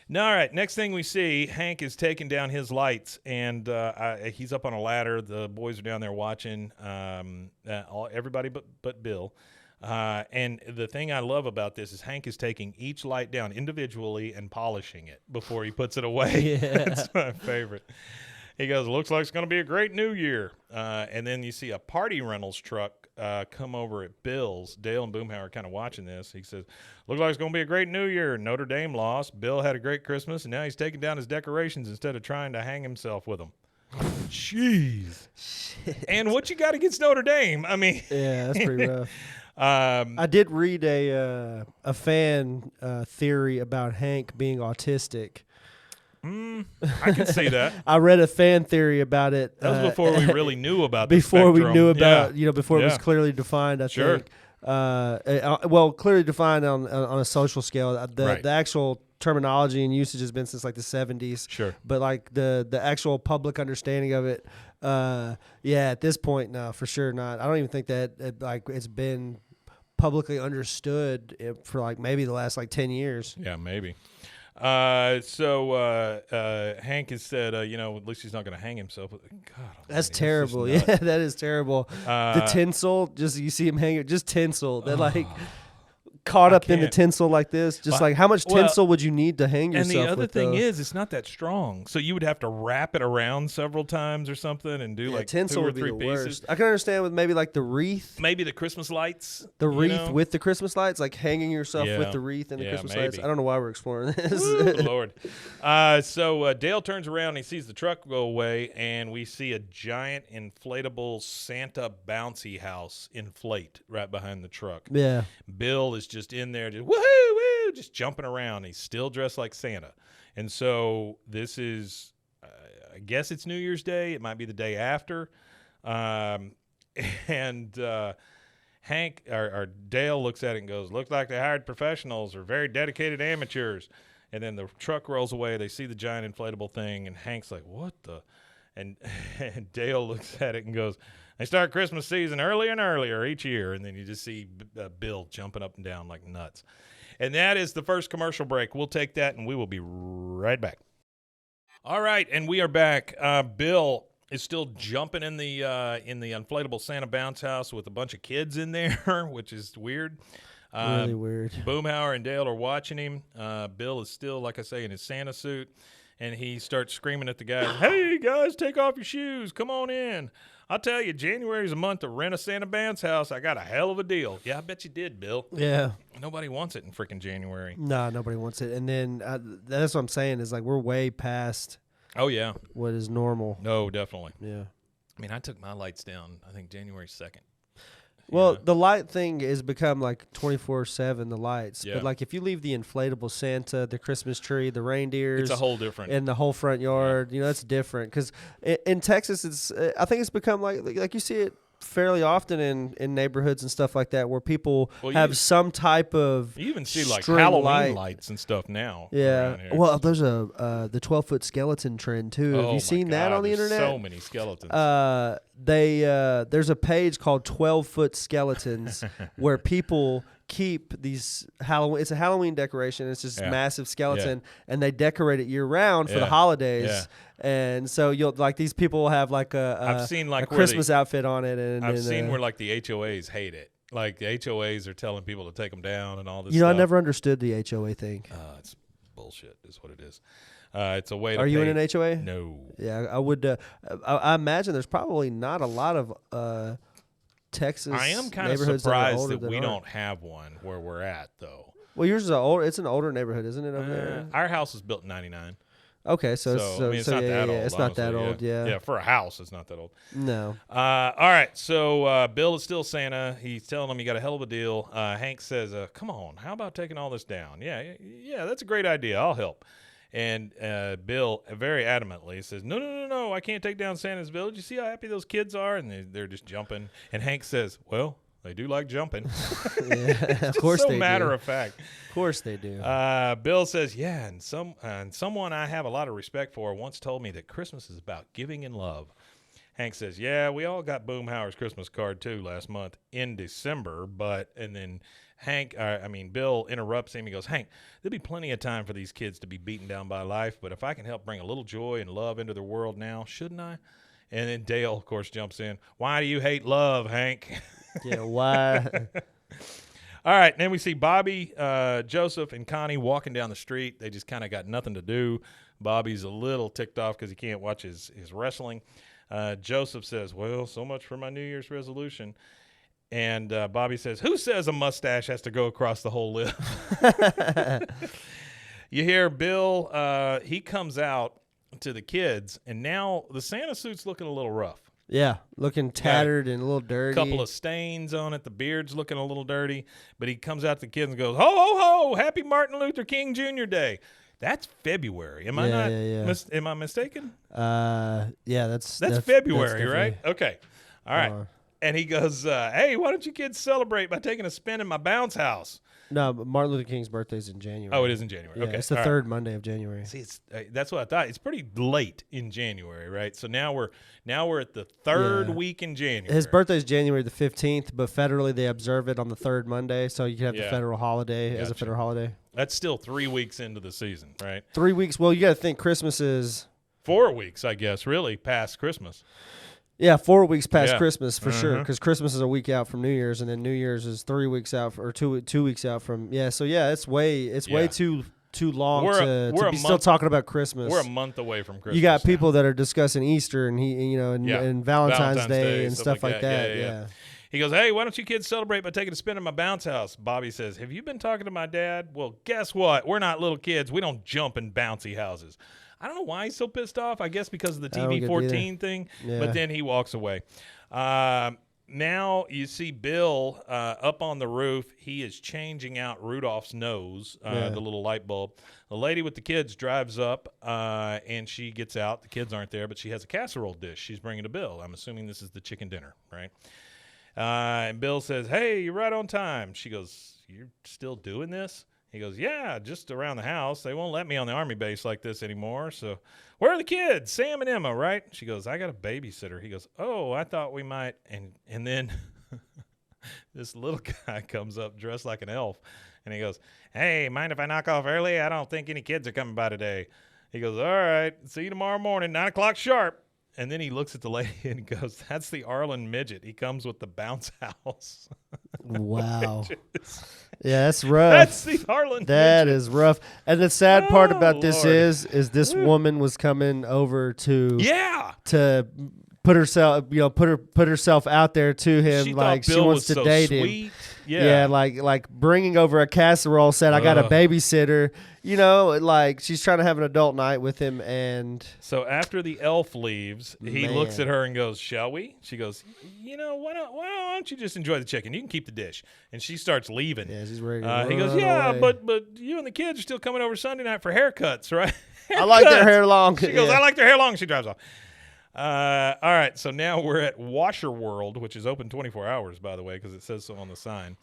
Now, all right, next thing we see, Hank is taking down his lights, and he's up on a ladder. The boys are down there watching, everybody but Bill. And the thing I love about this is Hank is taking each light down individually and polishing it before he puts it away. Yeah. That's my favorite. He goes, looks like it's going to be a great new year. And then you see a party rentals truck come over at Bill's. Dale and Boomhauer are kind of watching this. He says, looks like it's going to be a great new year. Notre Dame lost. Bill had a great Christmas, and now he's taking down his decorations instead of trying to hang himself with them. Jeez. Shit. And what you got against Notre Dame? I mean. Yeah, that's pretty rough. I did read a fan theory about Hank being autistic. I can see that. I read a fan theory about it. That was before we really knew about the before we spectrum. knew about Yeah. before it was Yeah. clearly defined. I Sure. think. Well, clearly defined on a social scale. Right. The actual terminology and usage has been since like the 70s. Sure. But like the actual public understanding of it, at this point, no, for sure not. I don't even think that it's been publicly understood for like maybe the last like 10 years. Yeah, maybe. So Hank has said, at least he's not going to hang himself. God, That's almighty, terrible. that's just Yeah, nuts. that is terrible. The tinsel, just you see him hanging, just tinsel. That like caught up in the can't. tinsel like this. Just Well, like how much well, tinsel would you need to hang And yourself the other with, thing though? is, it's not that strong. So you would have to wrap it around several times or something and do like tinsel 2 or would be 3 the pieces. worst. I can understand with maybe like the wreath. Maybe the Christmas lights. The you wreath know? with the Christmas lights, like hanging yourself Yeah. with the wreath and the Yeah, Christmas lights. maybe. I don't know why we're exploring this. Woo, Lord. So Dale turns around and he sees the truck go away, and we see a giant inflatable Santa bouncy house inflate right behind the truck. Yeah. Bill is just in there, just woohoo, woo, just jumping around. He's still dressed like Santa. And so this is, I guess it's New Year's Day. It might be the day after. Hank or Dale looks at it and goes, looks like they hired professionals or very dedicated amateurs. And then the truck rolls away. They see the giant inflatable thing, and Hank's like, what the? And Dale looks at it and goes, they start Christmas season earlier and earlier each year. And then you just see Bill jumping up and down like nuts. And that is the first commercial break. We'll take that, and we will be right back. All right, and we are back. Bill is still jumping in the inflatable Santa bounce house with a bunch of kids in there, which is weird. Really weird. Boomhauer and Dale are watching him. Bill is still, like I say, in his Santa suit, and he starts screaming at the guys, hey, guys, take off your shoes. Come on in. I'll tell you, January's a month to rent a Santa bounce house. I got a hell of a deal. Yeah, I bet you did, Bill. Yeah. Nobody wants it in freaking January. No, nobody wants it. And then that's what I'm saying is like we're way past Oh, yeah. what is normal. No, definitely. Yeah. I mean, I took my lights down, I think, January 2nd. Well, Yeah. the light thing has become like 24/7, the lights. Yeah. But like if you leave the inflatable Santa, the Christmas tree, the reindeers, It's a whole different. and the whole front yard, that's different. Because in Texas, I think it's become like you see it fairly often in neighborhoods and stuff like that where people Well, have some type of You even see like string Halloween lights and stuff now. Yeah. around here. Well, there's the 12-foot skeleton trend too. Have Oh, you my seen that God, on the there's internet? So many skeletons. There's a page called 12-foot skeletons where people keep these Halloween. It's a Halloween decoration. It's just Yeah. massive skeleton, and they decorate it year round for the Yeah. holidays. Yeah. And so you'll like these people will have like I've seen like a where Christmas outfit on it, and I've and, seen where like the HOAs hate it. Like the HOAs are telling people to take them down and all this. I stuff. never understood the HOA thing. It's bullshit, is what it is. It's a way to. Are you pay- in an HOA? No. Yeah, I would. I imagine there's probably not a lot of Texas. I am kind of neighborhoods that are surprised older that than we ours. don't have one where we're at, though. Well, yours is it's an older neighborhood, isn't it? Over there. Our house was built in '99. Okay, so I mean, it's not yeah, that yeah, old. it's not that honestly, old. Yeah. Yeah, for a house, it's not that old. No. All right, so Bill is still Santa. He's telling him you got a hell of a deal. Hank says, come on, how about taking all this down? Yeah, that's a great idea. I'll help. And Bill very adamantly says, no, I can't take down Santa's village. You see how happy those kids are? And they're just jumping. And Hank says, well, they do like jumping. Yeah, of course so they matter do. of fact. Of course they do. Bill says, yeah, and someone I have a lot of respect for once told me that Christmas is about giving and love. Hank says, yeah, we all got Boomhauer's Christmas card too last month in December, and then Bill interrupts him. He goes, Hank, there'll be plenty of time for these kids to be beaten down by life, but if I can help bring a little joy and love into their world now, shouldn't I? And then Dale, of course, jumps in. Why do you hate love, Hank? Yeah, why? All right, and then we see Bobby, Joseph, and Connie walking down the street. They just kind of got nothing to do. Bobby's a little ticked off because he can't watch his wrestling. Joseph says, well, so much for my New Year's resolution. And Bobby says, who says a mustache has to go across the whole lip? You hear Bill, he comes out to the kids, and now the Santa suit's looking a little rough. Yeah, looking tattered and a little dirty. Couple of stains on it. The beard's looking a little dirty. But he comes out to the kids and goes, ho, ho, ho, happy Martin Luther King Jr. Day. That's February. Am I not? Yeah. Am I mistaken? Yeah, that's February, that's right? Okay. All right. Uh, And he goes, hey, why don't you kids celebrate by taking a spin in my bounce house? No, but Martin Luther King's birthday's in January. Oh, it is in January. Yeah, Okay. it's the third Monday of January. See, that's what I thought. It's pretty late in January, right? So now we're at the third week in January. His birthday's January the 15th, but federally they observe it on the third Monday, so you can have the federal holiday as a federal holiday. That's still 3 weeks into the season, right? 3 weeks. Well, you got to think Christmas is 4 weeks, I guess, really, past Christmas. Yeah, 4 weeks past Yeah. Christmas for sure, because Christmas is a week out from New Year's, and then New Year's is 3 weeks out or 2 weeks out from. Yeah, so yeah, it's way too long to be still talking about Christmas. We're a month away from Christmas. You got now. people that are discussing Easter and Valentine's Day and stuff like that. Yeah. He goes, hey, why don't you kids celebrate by taking a spin in my bounce house? Bobby says, have you been talking to my dad? Well, guess what? We're not little kids. We don't jump in bouncy houses. I don't know why he's so pissed off. I guess because of the TV-14 thing. Yeah. But then he walks away. Now you see Bill up on the roof. He is changing out Rudolph's nose, the little light bulb. The lady with the kids drives up, and she gets out. The kids aren't there, but she has a casserole dish she's bringing to Bill. I'm assuming this is the chicken dinner, right? And Bill says, hey, you're right on time. She goes, you're still doing this? He goes, yeah, just around the house. They won't let me on the Army base like this anymore. So where are the kids? Sam and Emma, right? She goes, I got a babysitter. He goes, oh, I thought we might. And then this little guy comes up dressed like an elf. And he goes, hey, mind if I knock off early? I don't think any kids are coming by today. He goes, all right, see you tomorrow morning, 9 o'clock sharp. And then he looks at the lady and goes, that's the Arlen midget. He comes with the bounce house. Wow. Yeah, that's rough. That's the Arlen midget. That is rough. And the sad part about this Lord. is this woman was coming over to to put herself out there to him, like she wants to date him. Yeah, like bringing over a casserole, said I got a babysitter. You know, like she's trying to have an adult night with him, and so after the elf leaves, he looks at her and goes, "Shall we?" She goes, "You know, why don't you just enjoy the chicken? You can keep the dish." And she starts leaving. Yeah, she's ready to he goes, run "Yeah, away. but you and the kids are still coming over Sunday night for haircuts, right?" I like their hair long. She goes, "I like their hair long." She drives off. All right, so now we're at Washer World, which is open 24 hours, by the way, because it says so on the sign.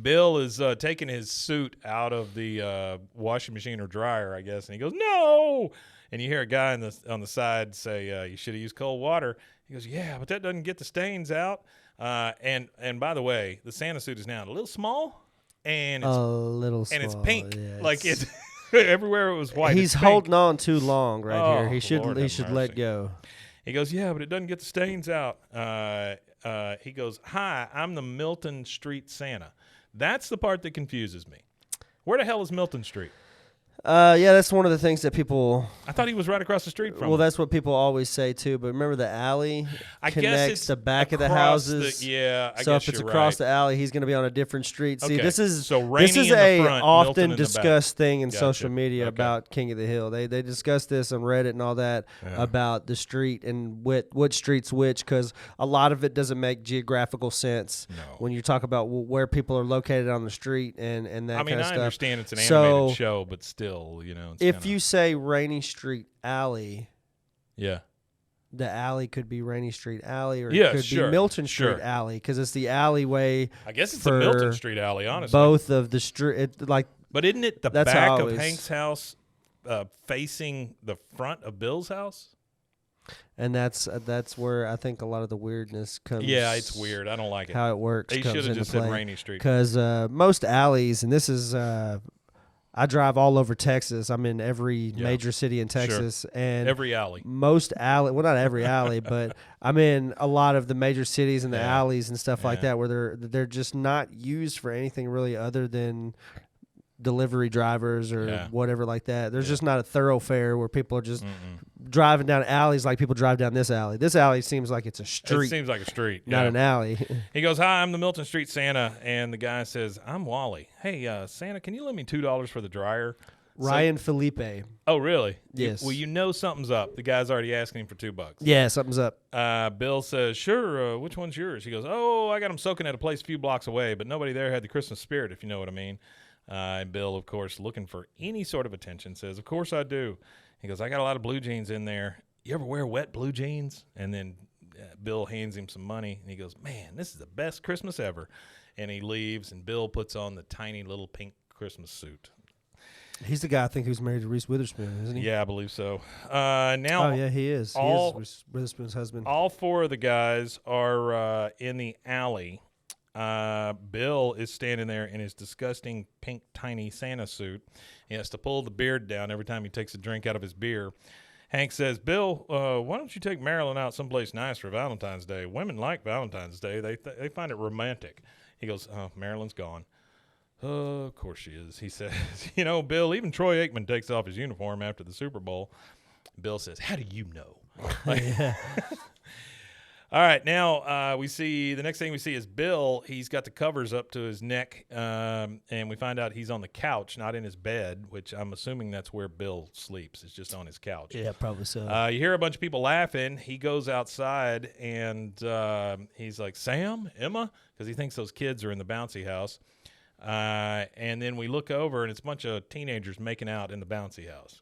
Bill is taking his suit out of the washing machine or dryer, I guess, and he goes, "No!" And you hear a guy on the side say, "You should have used cold water." He goes, "Yeah, but that doesn't get the stains out." And by the way, the Santa suit is now a little small, and it's a little small, and it's pink, yeah, like it's everywhere it was white. He's it's pink. holding on too long right here. He should Lord have let mercy. go. He goes, "Yeah, but it doesn't get the stains out." He goes, "Hi, I'm the Milton Street Santa." That's the part that confuses me. Where the hell is Milton Street? Yeah, that's one of the things that people. I thought he was right across the street from Well, him. that's what people always say too. But remember, the alley I guess connects it's the back of the across houses. I So guess if it's you're across right. the alley, he's going to be on a different street. See, Okay, this is so Rainey this is in the a front, Milton often in the back. discussed thing in Gotcha. social media Okay. about King of the Hill. They discuss this on Reddit and all that about the street and what street's which, because a lot of it doesn't make geographical sense when you talk about where people are located on the street and that kind of stuff. I understand it's an So, animated show, but still, it's if kinda, you say Rainy Street Alley, yeah, the alley could be Rainy Street Alley, or Yeah, it could sure, be Milton Street sure. Alley, because it's the alleyway. I guess it's for a Milton Street alley, honestly. Both of the street, But isn't it the That's how I back of always- Hank's house facing the front of Bill's house? and that's where I think a lot of the weirdness comes. Yeah, it's weird. I don't like it. how it works. They should have just said Rainy Street. Because most alleys, and this is. I drive all over Texas. I'm in every major city in Texas, and Every alley. most alley. Well, not every alley, but I'm in a lot of the major cities and the alleys and stuff like that, where they're just not used for anything really other than delivery drivers or Yeah. whatever like that. There's just not a thoroughfare where people are just driving down alleys like people drive down this alley. This alley seems like it's a It street, seems like a street. not yeah. an alley. He goes, "Hi, I'm the Milton Street Santa," and the guy says, "I'm Wally. Hey, Santa, can you lend me $2 for the dryer?" Ryan Felipe. Oh, really? Yes. Well, you know something's up. The guy's already asking him for $2. Yeah, something's up. Bill says, "Sure. Which one's yours?" He goes, "Oh, I got them soaking at a place a few blocks away, but nobody there had the Christmas spirit, if you know what I mean." And Bill, of course, looking for any sort of attention, says, "Of course I do." He goes, "I got a lot of blue jeans in there. You ever wear wet blue jeans?" And then Bill hands him some money, and he goes, "Man, this is the best Christmas ever." And he leaves, and Bill puts on the tiny little pink Christmas suit. He's the guy I think who's married to Reese Witherspoon, isn't he? Yeah, I believe so. Now, Oh yeah, he is. He is Witherspoon's husband. all four of the guys are in the alley. Bill is standing there in his disgusting pink tiny Santa suit. He has to pull the beard down every time he takes a drink out of his beer. Hank says, "Bill, why don't you take Marilyn out someplace nice for Valentine's Day? Women like Valentine's Day. They find it romantic." He goes, "Oh, Marilyn's gone." "Of course she is," he says. "You know, Bill, even Troy Aikman takes off his uniform after the Super Bowl." Bill says, "How do you know?" All right, now we see the next thing we see is Bill. He's got the covers up to his neck, and we find out he's on the couch, not in his bed, which I'm assuming that's where Bill sleeps. It's just on his couch. Yeah, probably so. You hear a bunch of people laughing. He goes outside, and he's like, "Sam, Emma?" because he thinks those kids are in the bouncy house. And then we look over, and it's a bunch of teenagers making out in the bouncy house.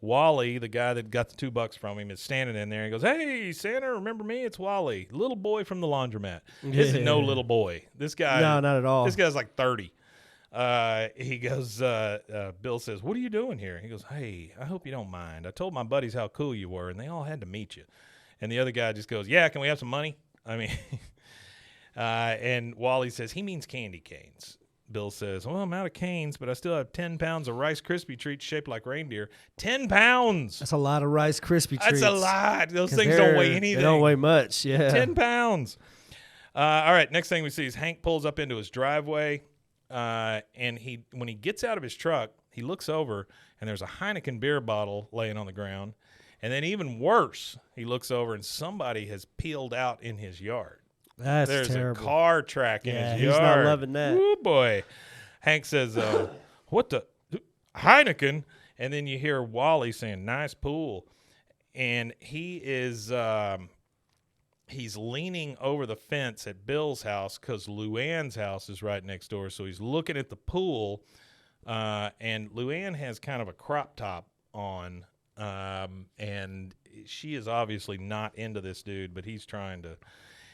Wally, the guy that got the $2 from him, is standing in there. He goes, "Hey, Santa, remember me? It's Wally, little boy from the laundromat." This is no little boy. This guy, No, not at all. This guy's like 30. He goes, Bill says, "What are you doing here?" He goes, "Hey, I hope you don't mind. I told my buddies how cool you were, and they all had to meet you." And the other guy just goes, "Yeah, can we have some money?" I mean, and Wally says, "He means candy canes." Bill says, "Well, I'm out of canes, but I still have 10 pounds of Rice Krispie treats shaped like reindeer." 10 pounds! That's a lot of Rice Krispie treats. That's a lot. Those 'Cause things don't weigh anything. They don't weigh much, yeah. 10 pounds. All right, next thing we see is Hank pulls up into his driveway, and when he gets out of his truck, he looks over, and there's a Heineken beer bottle laying on the ground. And then even worse, he looks over, and somebody has peeled out in his yard. That's There's terrible. a car track in his he's yard. not loving that. Ooh, boy. Hank says, "What the? Heineken?" And then you hear Wally saying, "Nice pool." And he is he's leaning over the fence at Bill's house because Luann's house is right next door. So he's looking at the pool, and Luann has kind of a crop top on, and she is obviously not into this dude, but he's trying to.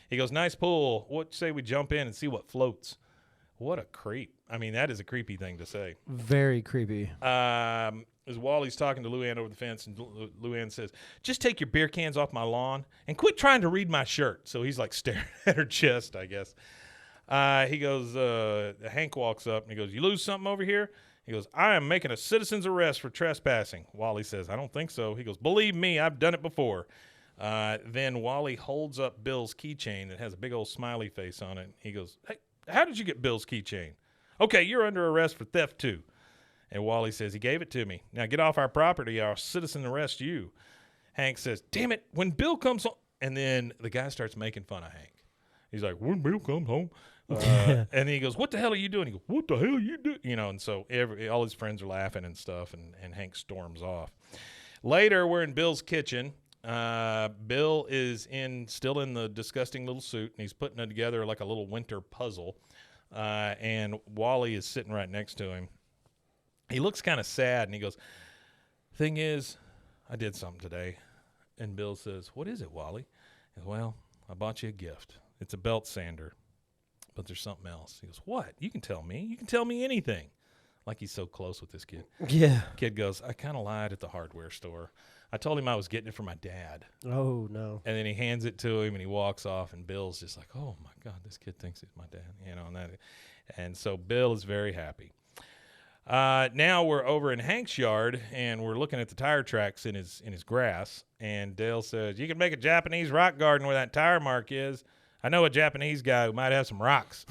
He goes, "Nice pool. What say we jump in and see what floats?" What a creep. I mean, that is a creepy thing to say. Very creepy. As Wally's talking to Luann over the fence, and Luann says, "Just take your beer cans off my lawn and quit trying to read my shirt." So he's like staring at her chest, I guess. He goes, Hank walks up and he goes, "You lose something over here?" He goes, "I am making a citizen's arrest for trespassing." Wally says, "I don't think so." He goes, "Believe me, I've done it before." Then Wally holds up Bill's keychain that has a big old smiley face on it. He goes, "Hey, how did you get Bill's keychain?" "Okay, you're under arrest for theft too." And Wally says, "He gave it to me. Now get off our property or I'll citizen arrest you." Hank says, "Damn it, when Bill comes home." And then the guy starts making fun of Hank. He's like, "When Bill comes home." And then he goes, "What the hell are you doing?" He goes, "What the hell are you doing?" And so all his friends are laughing and stuff, and Hank storms off. Later, we're in Bill's kitchen. Bill is still in the disgusting little suit, and he's putting it together like a little winter puzzle. And Wally is sitting right next to him. He looks kind of sad, and he goes, "Thing is, I did something today." And Bill says, "What is it, Wally?" He goes, "Well, I bought you a gift. It's a belt sander, but there's something else." He goes, "What? You can tell me. You can tell me anything." Like he's so close with this kid. Yeah. Kid goes, "I kind of lied at the hardware store. I told him I was getting it for my dad." Oh, no. And then he hands it to him, and he walks off, and Bill's just like, "Oh, my God, this kid thinks it's my dad." And so Bill is very happy. Now we're over in Hank's yard, and we're looking at the tire tracks in his grass, and Dale says, "You can make a Japanese rock garden where that tire mark is. I know a Japanese guy who might have some rocks."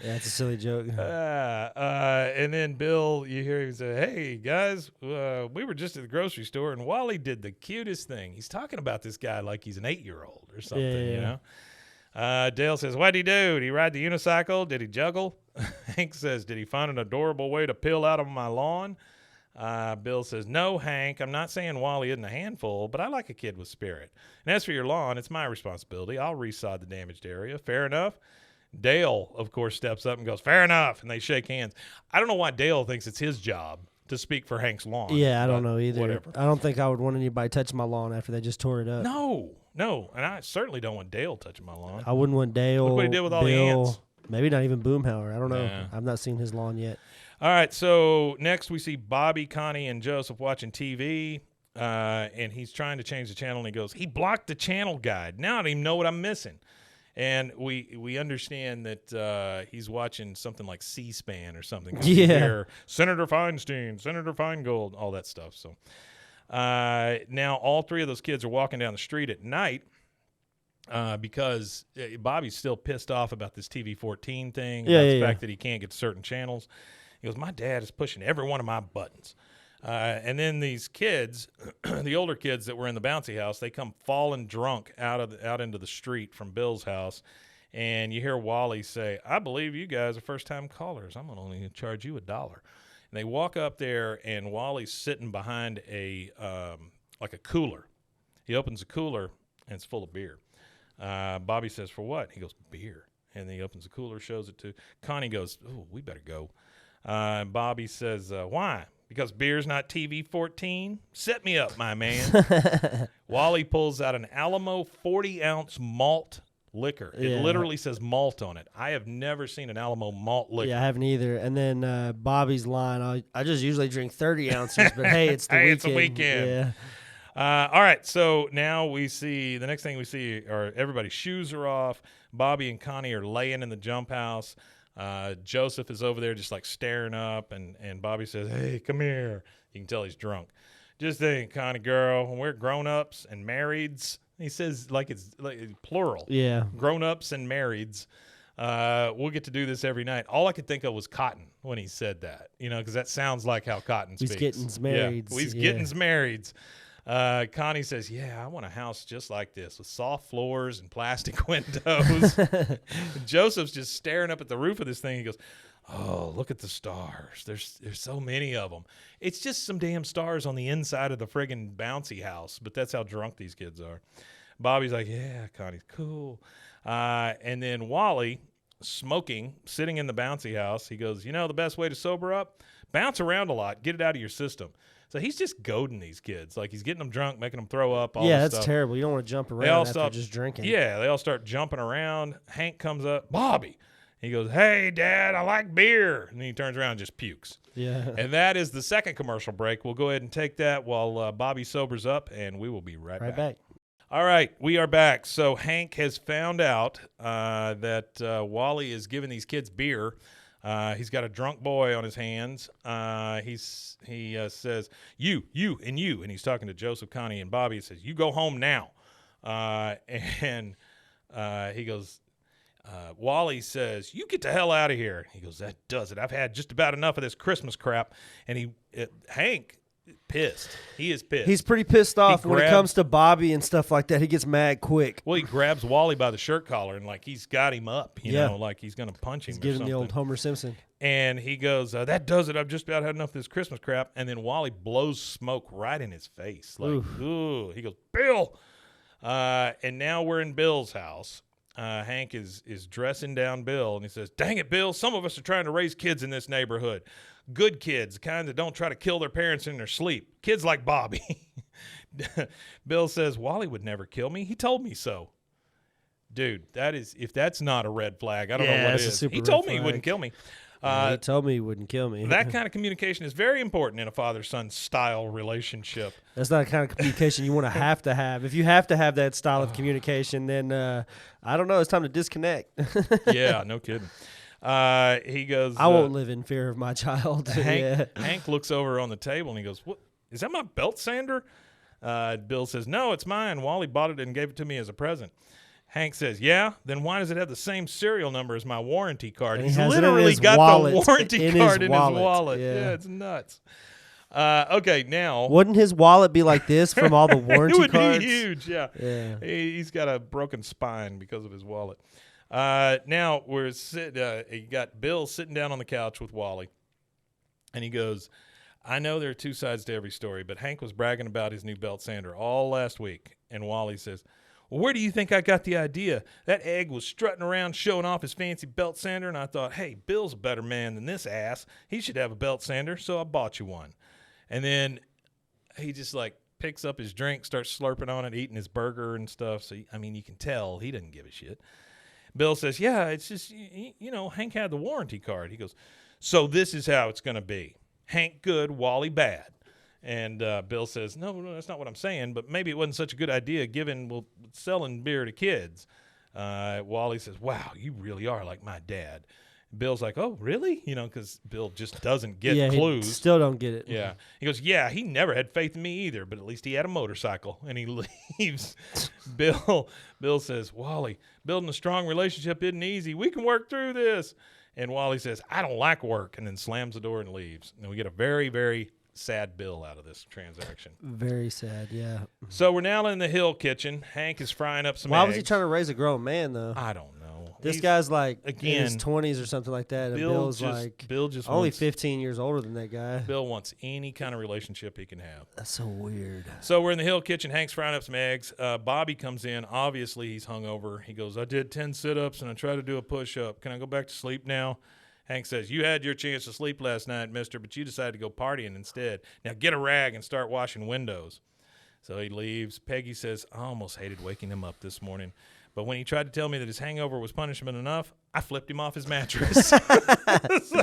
Yeah, it's a silly joke. And then Bill, you hear him say, "Hey guys, we were just at the grocery store, and Wally did the cutest thing. He's talking about this guy like he's an 8-year-old or something, you know." Dale says, "What'd he do? Did he ride the unicycle? Did he juggle?" Hank says, "Did he find an adorable way to peel out of my lawn?" Bill says, "No, Hank, I'm not saying Wally isn't a handful, but I like a kid with spirit. And as for your lawn, it's my responsibility. I'll resod the damaged area. Fair enough?" Dale, of course, steps up and goes, "Fair enough," and they shake hands. I don't know why Dale thinks it's his job to speak for Hank's lawn. Yeah, I don't know either. Whatever. I don't think I would want anybody touching my lawn after they just tore it up. No, and I certainly don't want Dale touching my lawn. I wouldn't want Dale, Look what he did with all the Bill, ants. maybe not even Boomhauer. I don't know. Yeah. I've not seen his lawn yet. All right, so next we see Bobby, Connie, and Joseph watching TV, and he's trying to change the channel, and he goes, "He blocked the channel guide. Now I don't even know what I'm missing." And we understand that he's watching something like C-SPAN or something. Yeah. Hear Senator Feinstein, Senator Feingold, all that stuff. So now all three of those kids are walking down the street at night because Bobby's still pissed off about this TV-14 thing, about the fact that he can't get to certain channels. He goes, "My dad is pushing every one of my buttons." And then these kids, the older kids that were in the bouncy house, they come falling drunk out into the street from Bill's house. And you hear Wally say, "I believe you guys are first-time callers. I'm going to only charge you $1." And they walk up there, and Wally's sitting behind like a cooler. He opens a cooler, and it's full of beer. Bobby says, "For what?" He goes, "Beer." And then he opens the cooler, shows it to Connie. Goes, "Oh, we better go." And Bobby says, "Why? Because beer's not TV-14? Set me up, my man." Wally pulls out an Alamo 40-ounce malt liquor. It literally says malt on it. I have never seen an Alamo malt liquor. Yeah, I haven't either. And then Bobby's line, I just usually drink 30 ounces, but hey, it's the weekend. It's a weekend. Yeah. All right, so now we see, the next thing we see are everybody's shoes are off. Bobby and Connie are laying in the jump house. Joseph is over there just like staring up, and Bobby says, "Hey, come here." You can tell he's drunk. "Just think, Connie girl, when we're grown-ups and marrieds," he says like it's like plural. Yeah. Grown-ups and marrieds. We'll get to do this every night. All I could think of was Cotton when he said that, because that sounds like how Cotton speaks. He's getting's marrieds. Yeah, he's getting's marrieds. Connie says, "Yeah, I want a house just like this with soft floors and plastic windows." Joseph's just staring up at the roof of this thing. He goes, "Oh, look at the stars. There's so many of them. It's just some damn stars on the inside of the friggin' bouncy house." But that's how drunk these kids are. Bobby's like, "Yeah, Connie's cool." And then Wally, smoking, sitting in the bouncy house, he goes, "The best way to sober up? Bounce around a lot. Get it out of your system." So he's just goading these kids. Like, he's getting them drunk, making them throw up, all this that's stuff. terrible. You don't want to jump around after just drinking. Yeah, they all start jumping around. Hank comes up. "Bobby." He goes, "Hey, Dad, I like beer." And then he turns around and just pukes. Yeah. And that is the second commercial break. We'll go ahead and take that while Bobby sobers up, and we will be right back. All right, we are back. So Hank has found out that Wally is giving these kids beer. He's got a drunk boy on his hands. He says, you, and you. And he's talking to Joseph, Connie, and Bobby. He says, "You go home now." And he goes, Wally says, "You get the hell out of here." He goes, "That does it. I've had just about enough of this Christmas crap." And Hank, pissed. He is pissed. He's pretty pissed off when it comes to Bobby and stuff like that. He gets mad quick. Well, he grabs Wally by the shirt collar and like he's got him up, you know, like he's going to punch him. He's giving the old Homer Simpson. And he goes, "That does it. I've just about had enough of this Christmas crap." And then Wally blows smoke right in his face. Like, ooh. He goes, "Bill." And now we're in Bill's house. Hank is dressing down Bill, and he says, "Dang it, Bill, some of us are trying to raise kids in this neighborhood. Good kids, the kind that don't try to kill their parents in their sleep. Kids like Bobby." Bill says, "Wally would never kill me. He told me so." Dude, if that's not a red flag, I don't know what is. He told me he wouldn't kill me. He told me he wouldn't kill me. That kind of communication is very important in a father-son style relationship. That's not the kind of communication you want to have. If you have to have that style of communication, then I don't know. It's time to disconnect. Yeah, no kidding. He goes, "I won't live in fear of my child." Hank looks over on the table and he goes, "What? Is that my belt sander?" Bill says, "No, it's mine. Wally bought it and gave it to me as a present." Hank says, yeah, then why does it have the same serial number as my warranty card? And He's he has it in literally his got wallet, the warranty in card his in his wallet. wallet. Yeah. It's nuts. Okay, now. Wouldn't his wallet be like this from all the warranty it would cards? be huge, yeah. He's got a broken spine because of his wallet. Now, you got Bill sitting down on the couch with Wally, and he goes, I know there are two sides to every story, but Hank was bragging about his new belt sander all last week. And Wally says, well, where do you think I got the idea? That egg was strutting around showing off his fancy belt sander, and I thought, hey, Bill's a better man than this ass. He should have a belt sander, so I bought you one. And then he just, like, picks up his drink, starts slurping on it, eating his burger and stuff. So, I mean, you can tell he doesn't give a shit. Bill says, yeah, it's just, Hank had the warranty card. He goes, so this is how it's going to be. Hank good, Wally bad. And Bill says, no, that's not what I'm saying, but maybe it wasn't such a good idea given selling beer to kids. Wally says, wow, you really are like my dad. Bill's like, oh, really? Because Bill just doesn't get clues. He still don't get it. Yeah. He goes, yeah, he never had faith in me either, but at least he had a motorcycle. And he leaves. Bill says, Wally, building a strong relationship isn't easy. We can work through this. And Wally says, I don't like work, and then slams the door and leaves. And we get a very, very sad Bill out of this transaction. Very sad, yeah. So we're now in the Hill kitchen. Hank is frying up some Why eggs. was he trying to raise a grown man, though? I don't know. This guy's like again, in his 20s or something like that, and Bill just only 15 years older than that guy. Bill wants any kind of relationship he can have. That's so weird. So we're in the Hill kitchen. Hank's frying up some eggs. Bobby comes in. Obviously, he's hungover. He goes, I did 10 sit-ups, and I tried to do a push-up. Can I go back to sleep now? Hank says, you had your chance to sleep last night, mister, but you decided to go partying instead. Now get a rag and start washing windows. So he leaves. Peggy says, I almost hated waking him up this morning. But when he tried to tell me that his hangover was punishment enough, I flipped him off his mattress. That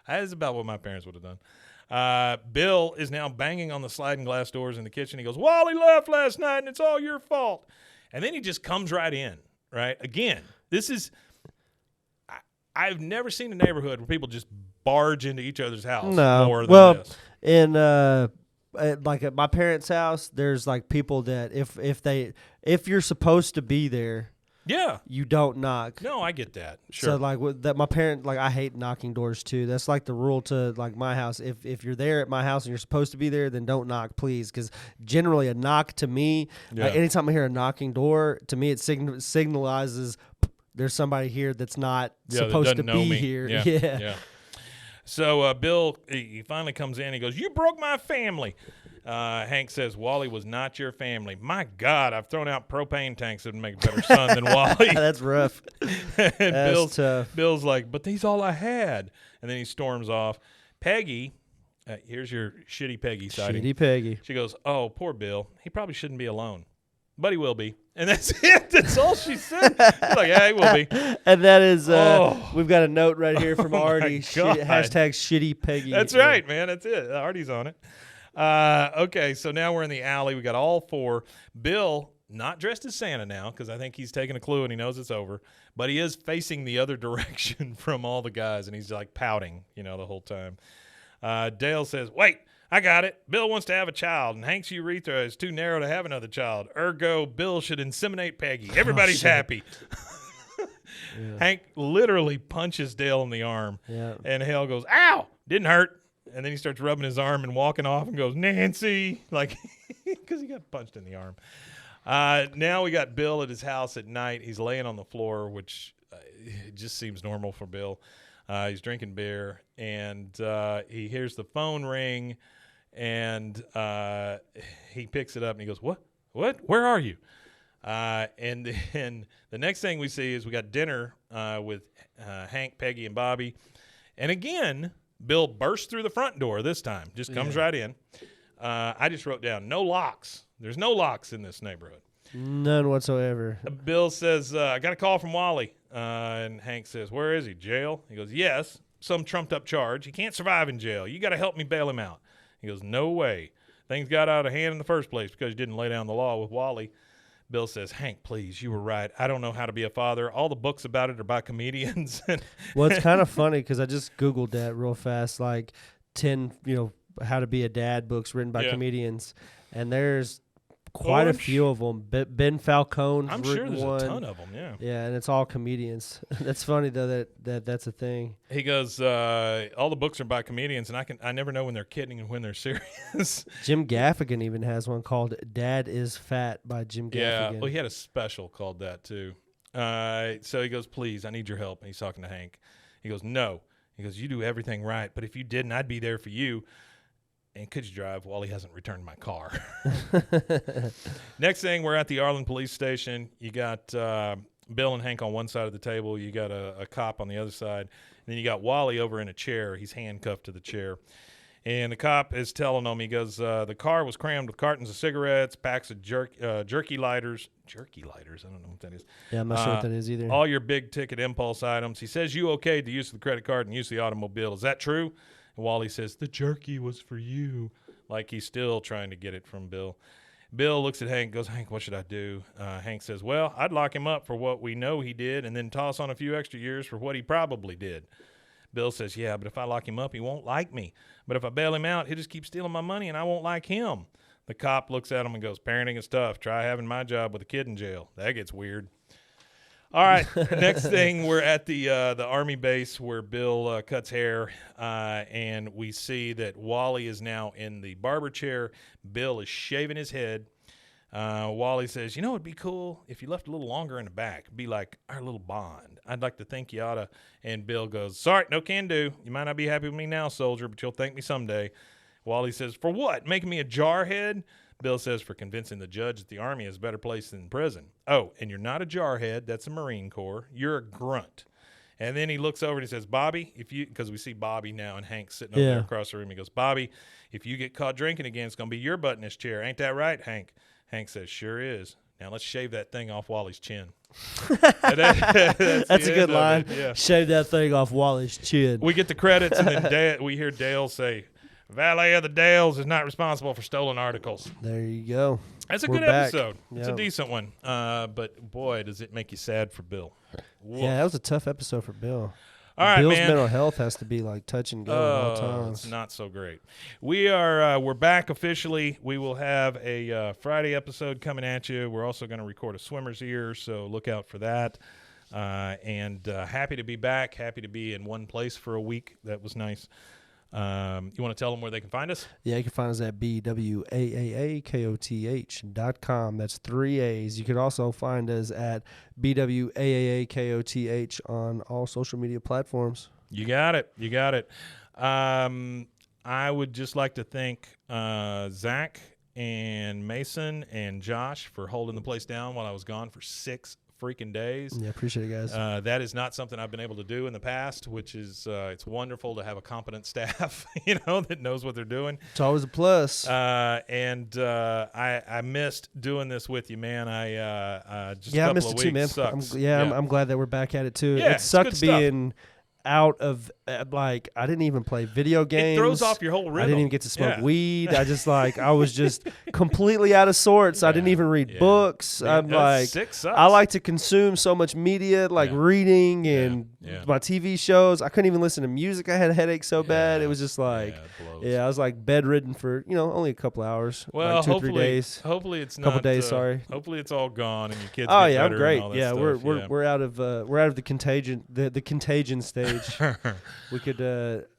is about what my parents would have done. Bill is now banging on the sliding glass doors in the kitchen. He goes, Wally left last night, and it's all your fault. And then he just comes right in, right? Again, this is – I've never seen a neighborhood where people just barge into each other's house more than this. In like at my parents' house, there's like people that if you're supposed to be there, you don't knock. No, I get that. Sure. So like my parent, like I hate knocking doors too. That's like the rule to like my house. If you're there at my house and you're supposed to be there, then don't knock, please. Because generally a knock to me, like anytime I hear a knocking door, to me it signalizes there's somebody here that's not supposed to be here. Yeah. So Bill, he finally comes in. He goes, you broke my family. Hank says, Wally was not your family. My God, I've thrown out propane tanks that would make a better son than Wally. That's rough. And tough. Bill's like, but he's all I had. And then he storms off. Peggy, here's your shitty Peggy sighting. Shitty Peggy. She goes, oh, poor Bill. He probably shouldn't be alone. But he will be. And that's it. That's all she said. She's like, yeah, he will be. And that is, we've got a note right here from Artie. Hashtag shitty Peggy. That's right, man. That's it. Artie's on it. Okay, so now we're in the alley. We got all four. Bill, not dressed as Santa now, because I think he's taking a clue and he knows it's over. But he is facing the other direction from all the guys, and he's like pouting, the whole time. Dale says, wait. I got it. Bill wants to have a child, and Hank's urethra is too narrow to have another child. Ergo, Bill should inseminate Peggy. Everybody's happy. Hank literally punches Dale in the arm, and Hale goes, ow, didn't hurt. And then he starts rubbing his arm and walking off and goes, Nancy, like, because he got punched in the arm. Now we got Bill at his house at night. He's laying on the floor, which it just seems normal for Bill. He's drinking beer, and he hears the phone ring. And he picks it up and he goes, what? Where are you? And then the next thing we see is we got dinner with Hank, Peggy, and Bobby. And again, Bill bursts through the front door this time. Just comes right in. I just wrote down, no locks. There's no locks in this neighborhood. None whatsoever. Bill says, I got a call from Wally. And Hank says, where is he, jail? He goes, yes, some trumped up charge. He can't survive in jail. You got to help me bail him out. He goes, no way. Things got out of hand in the first place because you didn't lay down the law with Wally. Bill says, Hank, please, you were right. I don't know how to be a father. All the books about it are by comedians. Well, it's kind of funny because I just Googled that real fast, like 10, how to be a dad books written by comedians. And there's quite a few of them. Ben Falcone's I'm sure written there's one. a ton of them, yeah. Yeah, and it's all comedians. That's funny though that's a thing. He goes, all the books are by comedians, and I never know when they're kidding and when they're serious. Jim Gaffigan even has one called "Dad Is Fat" by Jim Gaffigan. Yeah, well, he had a special called that too. So he goes, please, I need your help. And he's talking to Hank. He goes, no. He goes, you do everything right, but if you didn't, I'd be there for you. And could you drive while he hasn't returned my car? Next thing, we're at the Arlen police station. You got Bill and Hank on one side of the table. You got a cop on the other side. And then you got Wally over in a chair. He's handcuffed to the chair. And the cop is telling him, he goes, the car was crammed with cartons of cigarettes, packs of jerky lighters. Jerky lighters? I don't know what that is. Yeah, I'm not sure what that is either. All your big-ticket impulse items. He says you okayed the use of the credit card and use the automobile. Is that true? And Wally says, the jerky was for you. Like he's still trying to get it from Bill. Bill looks at Hank and goes, Hank, what should I do? Hank says, well, I'd lock him up for what we know he did and then toss on a few extra years for what he probably did. Bill says, yeah, but if I lock him up, he won't like me. But if I bail him out, he'll just keep stealing my money and I won't like him. The cop looks at him and goes, parenting is tough. Try having my job with a kid in jail. That gets weird. All right, next thing, we're at the Army base where Bill cuts hair, and we see that Wally is now in the barber chair. Bill is shaving his head. Wally says, you know, it'd be cool if you left a little longer in the back. It'd be like our little bond. I'd like to think you oughta. And Bill goes, sorry, no can do. You might not be happy with me now, soldier, but you'll thank me someday. Wally says, for what? Making me a jarhead? Bill says, for convincing the judge that the Army is a better place than prison. Oh, and you're not a jarhead. That's the Marine Corps. You're a grunt. And then he looks over and he says, Bobby, if you, because we see Bobby now and Hank sitting over there across the room. He goes, Bobby, if you get caught drinking again, it's going to be your butt in this chair. Ain't that right, Hank? Hank says, sure is. Now let's shave that thing off Wally's chin. That's a good line. Yeah. Shave that thing off Wally's chin. We get the credits, and then we hear Dale say, Valet of the Dales is not responsible for stolen articles. There you go. That's a We're good back. episode. Yep. It's a decent one. But, boy, does it make you sad for Bill. Woof. Yeah, that was a tough episode for Bill. All right, Bill's man. mental health has to be like touch and go at all times. It's not so great. We're back officially. We will have a Friday episode coming at you. We're also going to record a swimmer's ear, so look out for that. And happy to be back. Happy to be in one place for a week. That was nice. You want to tell them where they can find us? Yeah, you can find us at bwaaaakoth.com. That's 3 A's. You can also find us at bwaaaakoth on all social media platforms. You got it. You got it. I would just like to thank Zach and Mason and Josh for holding the place down while I was gone for 6 freaking days. Yeah, appreciate it, guys. That is not something I've been able to do in the past, which is it's wonderful to have a competent staff, that knows what they're doing. It's always a plus. I missed doing this with you, man. I just I a couple missed of it too, man. weeks sucks. I'm glad that we're back at it too. Yeah, it sucked it's good being out of I didn't even play video games. It throws off your whole rhythm. I didn't even get to smoke Yeah. weed. I just I was just completely out of sorts. I didn't even read books. Man, I'm sick sucks. I like to consume so much media, reading and my TV shows. I couldn't even listen to music. I had headaches so bad. It was just I was bedridden for only a couple hours. Well, 2 or 3 days. Hopefully it's not. Couple days, sorry. Hopefully it's all gone and your kids. Oh get yeah, I'm better great. And all that Yeah, stuff. we're out of the contagion the contagion stage. We could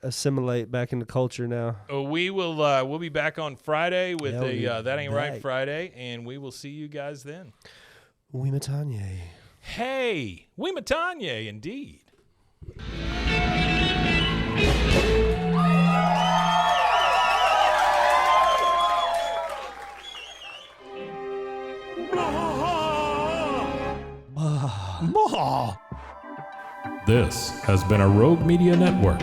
assimilate back into culture now. We will. We'll be back on Friday with That Ain't Right back. Friday, and we will see you guys then. Oui, Matanye. Hey, we Matanye, indeed. This has been a Rogue Media Network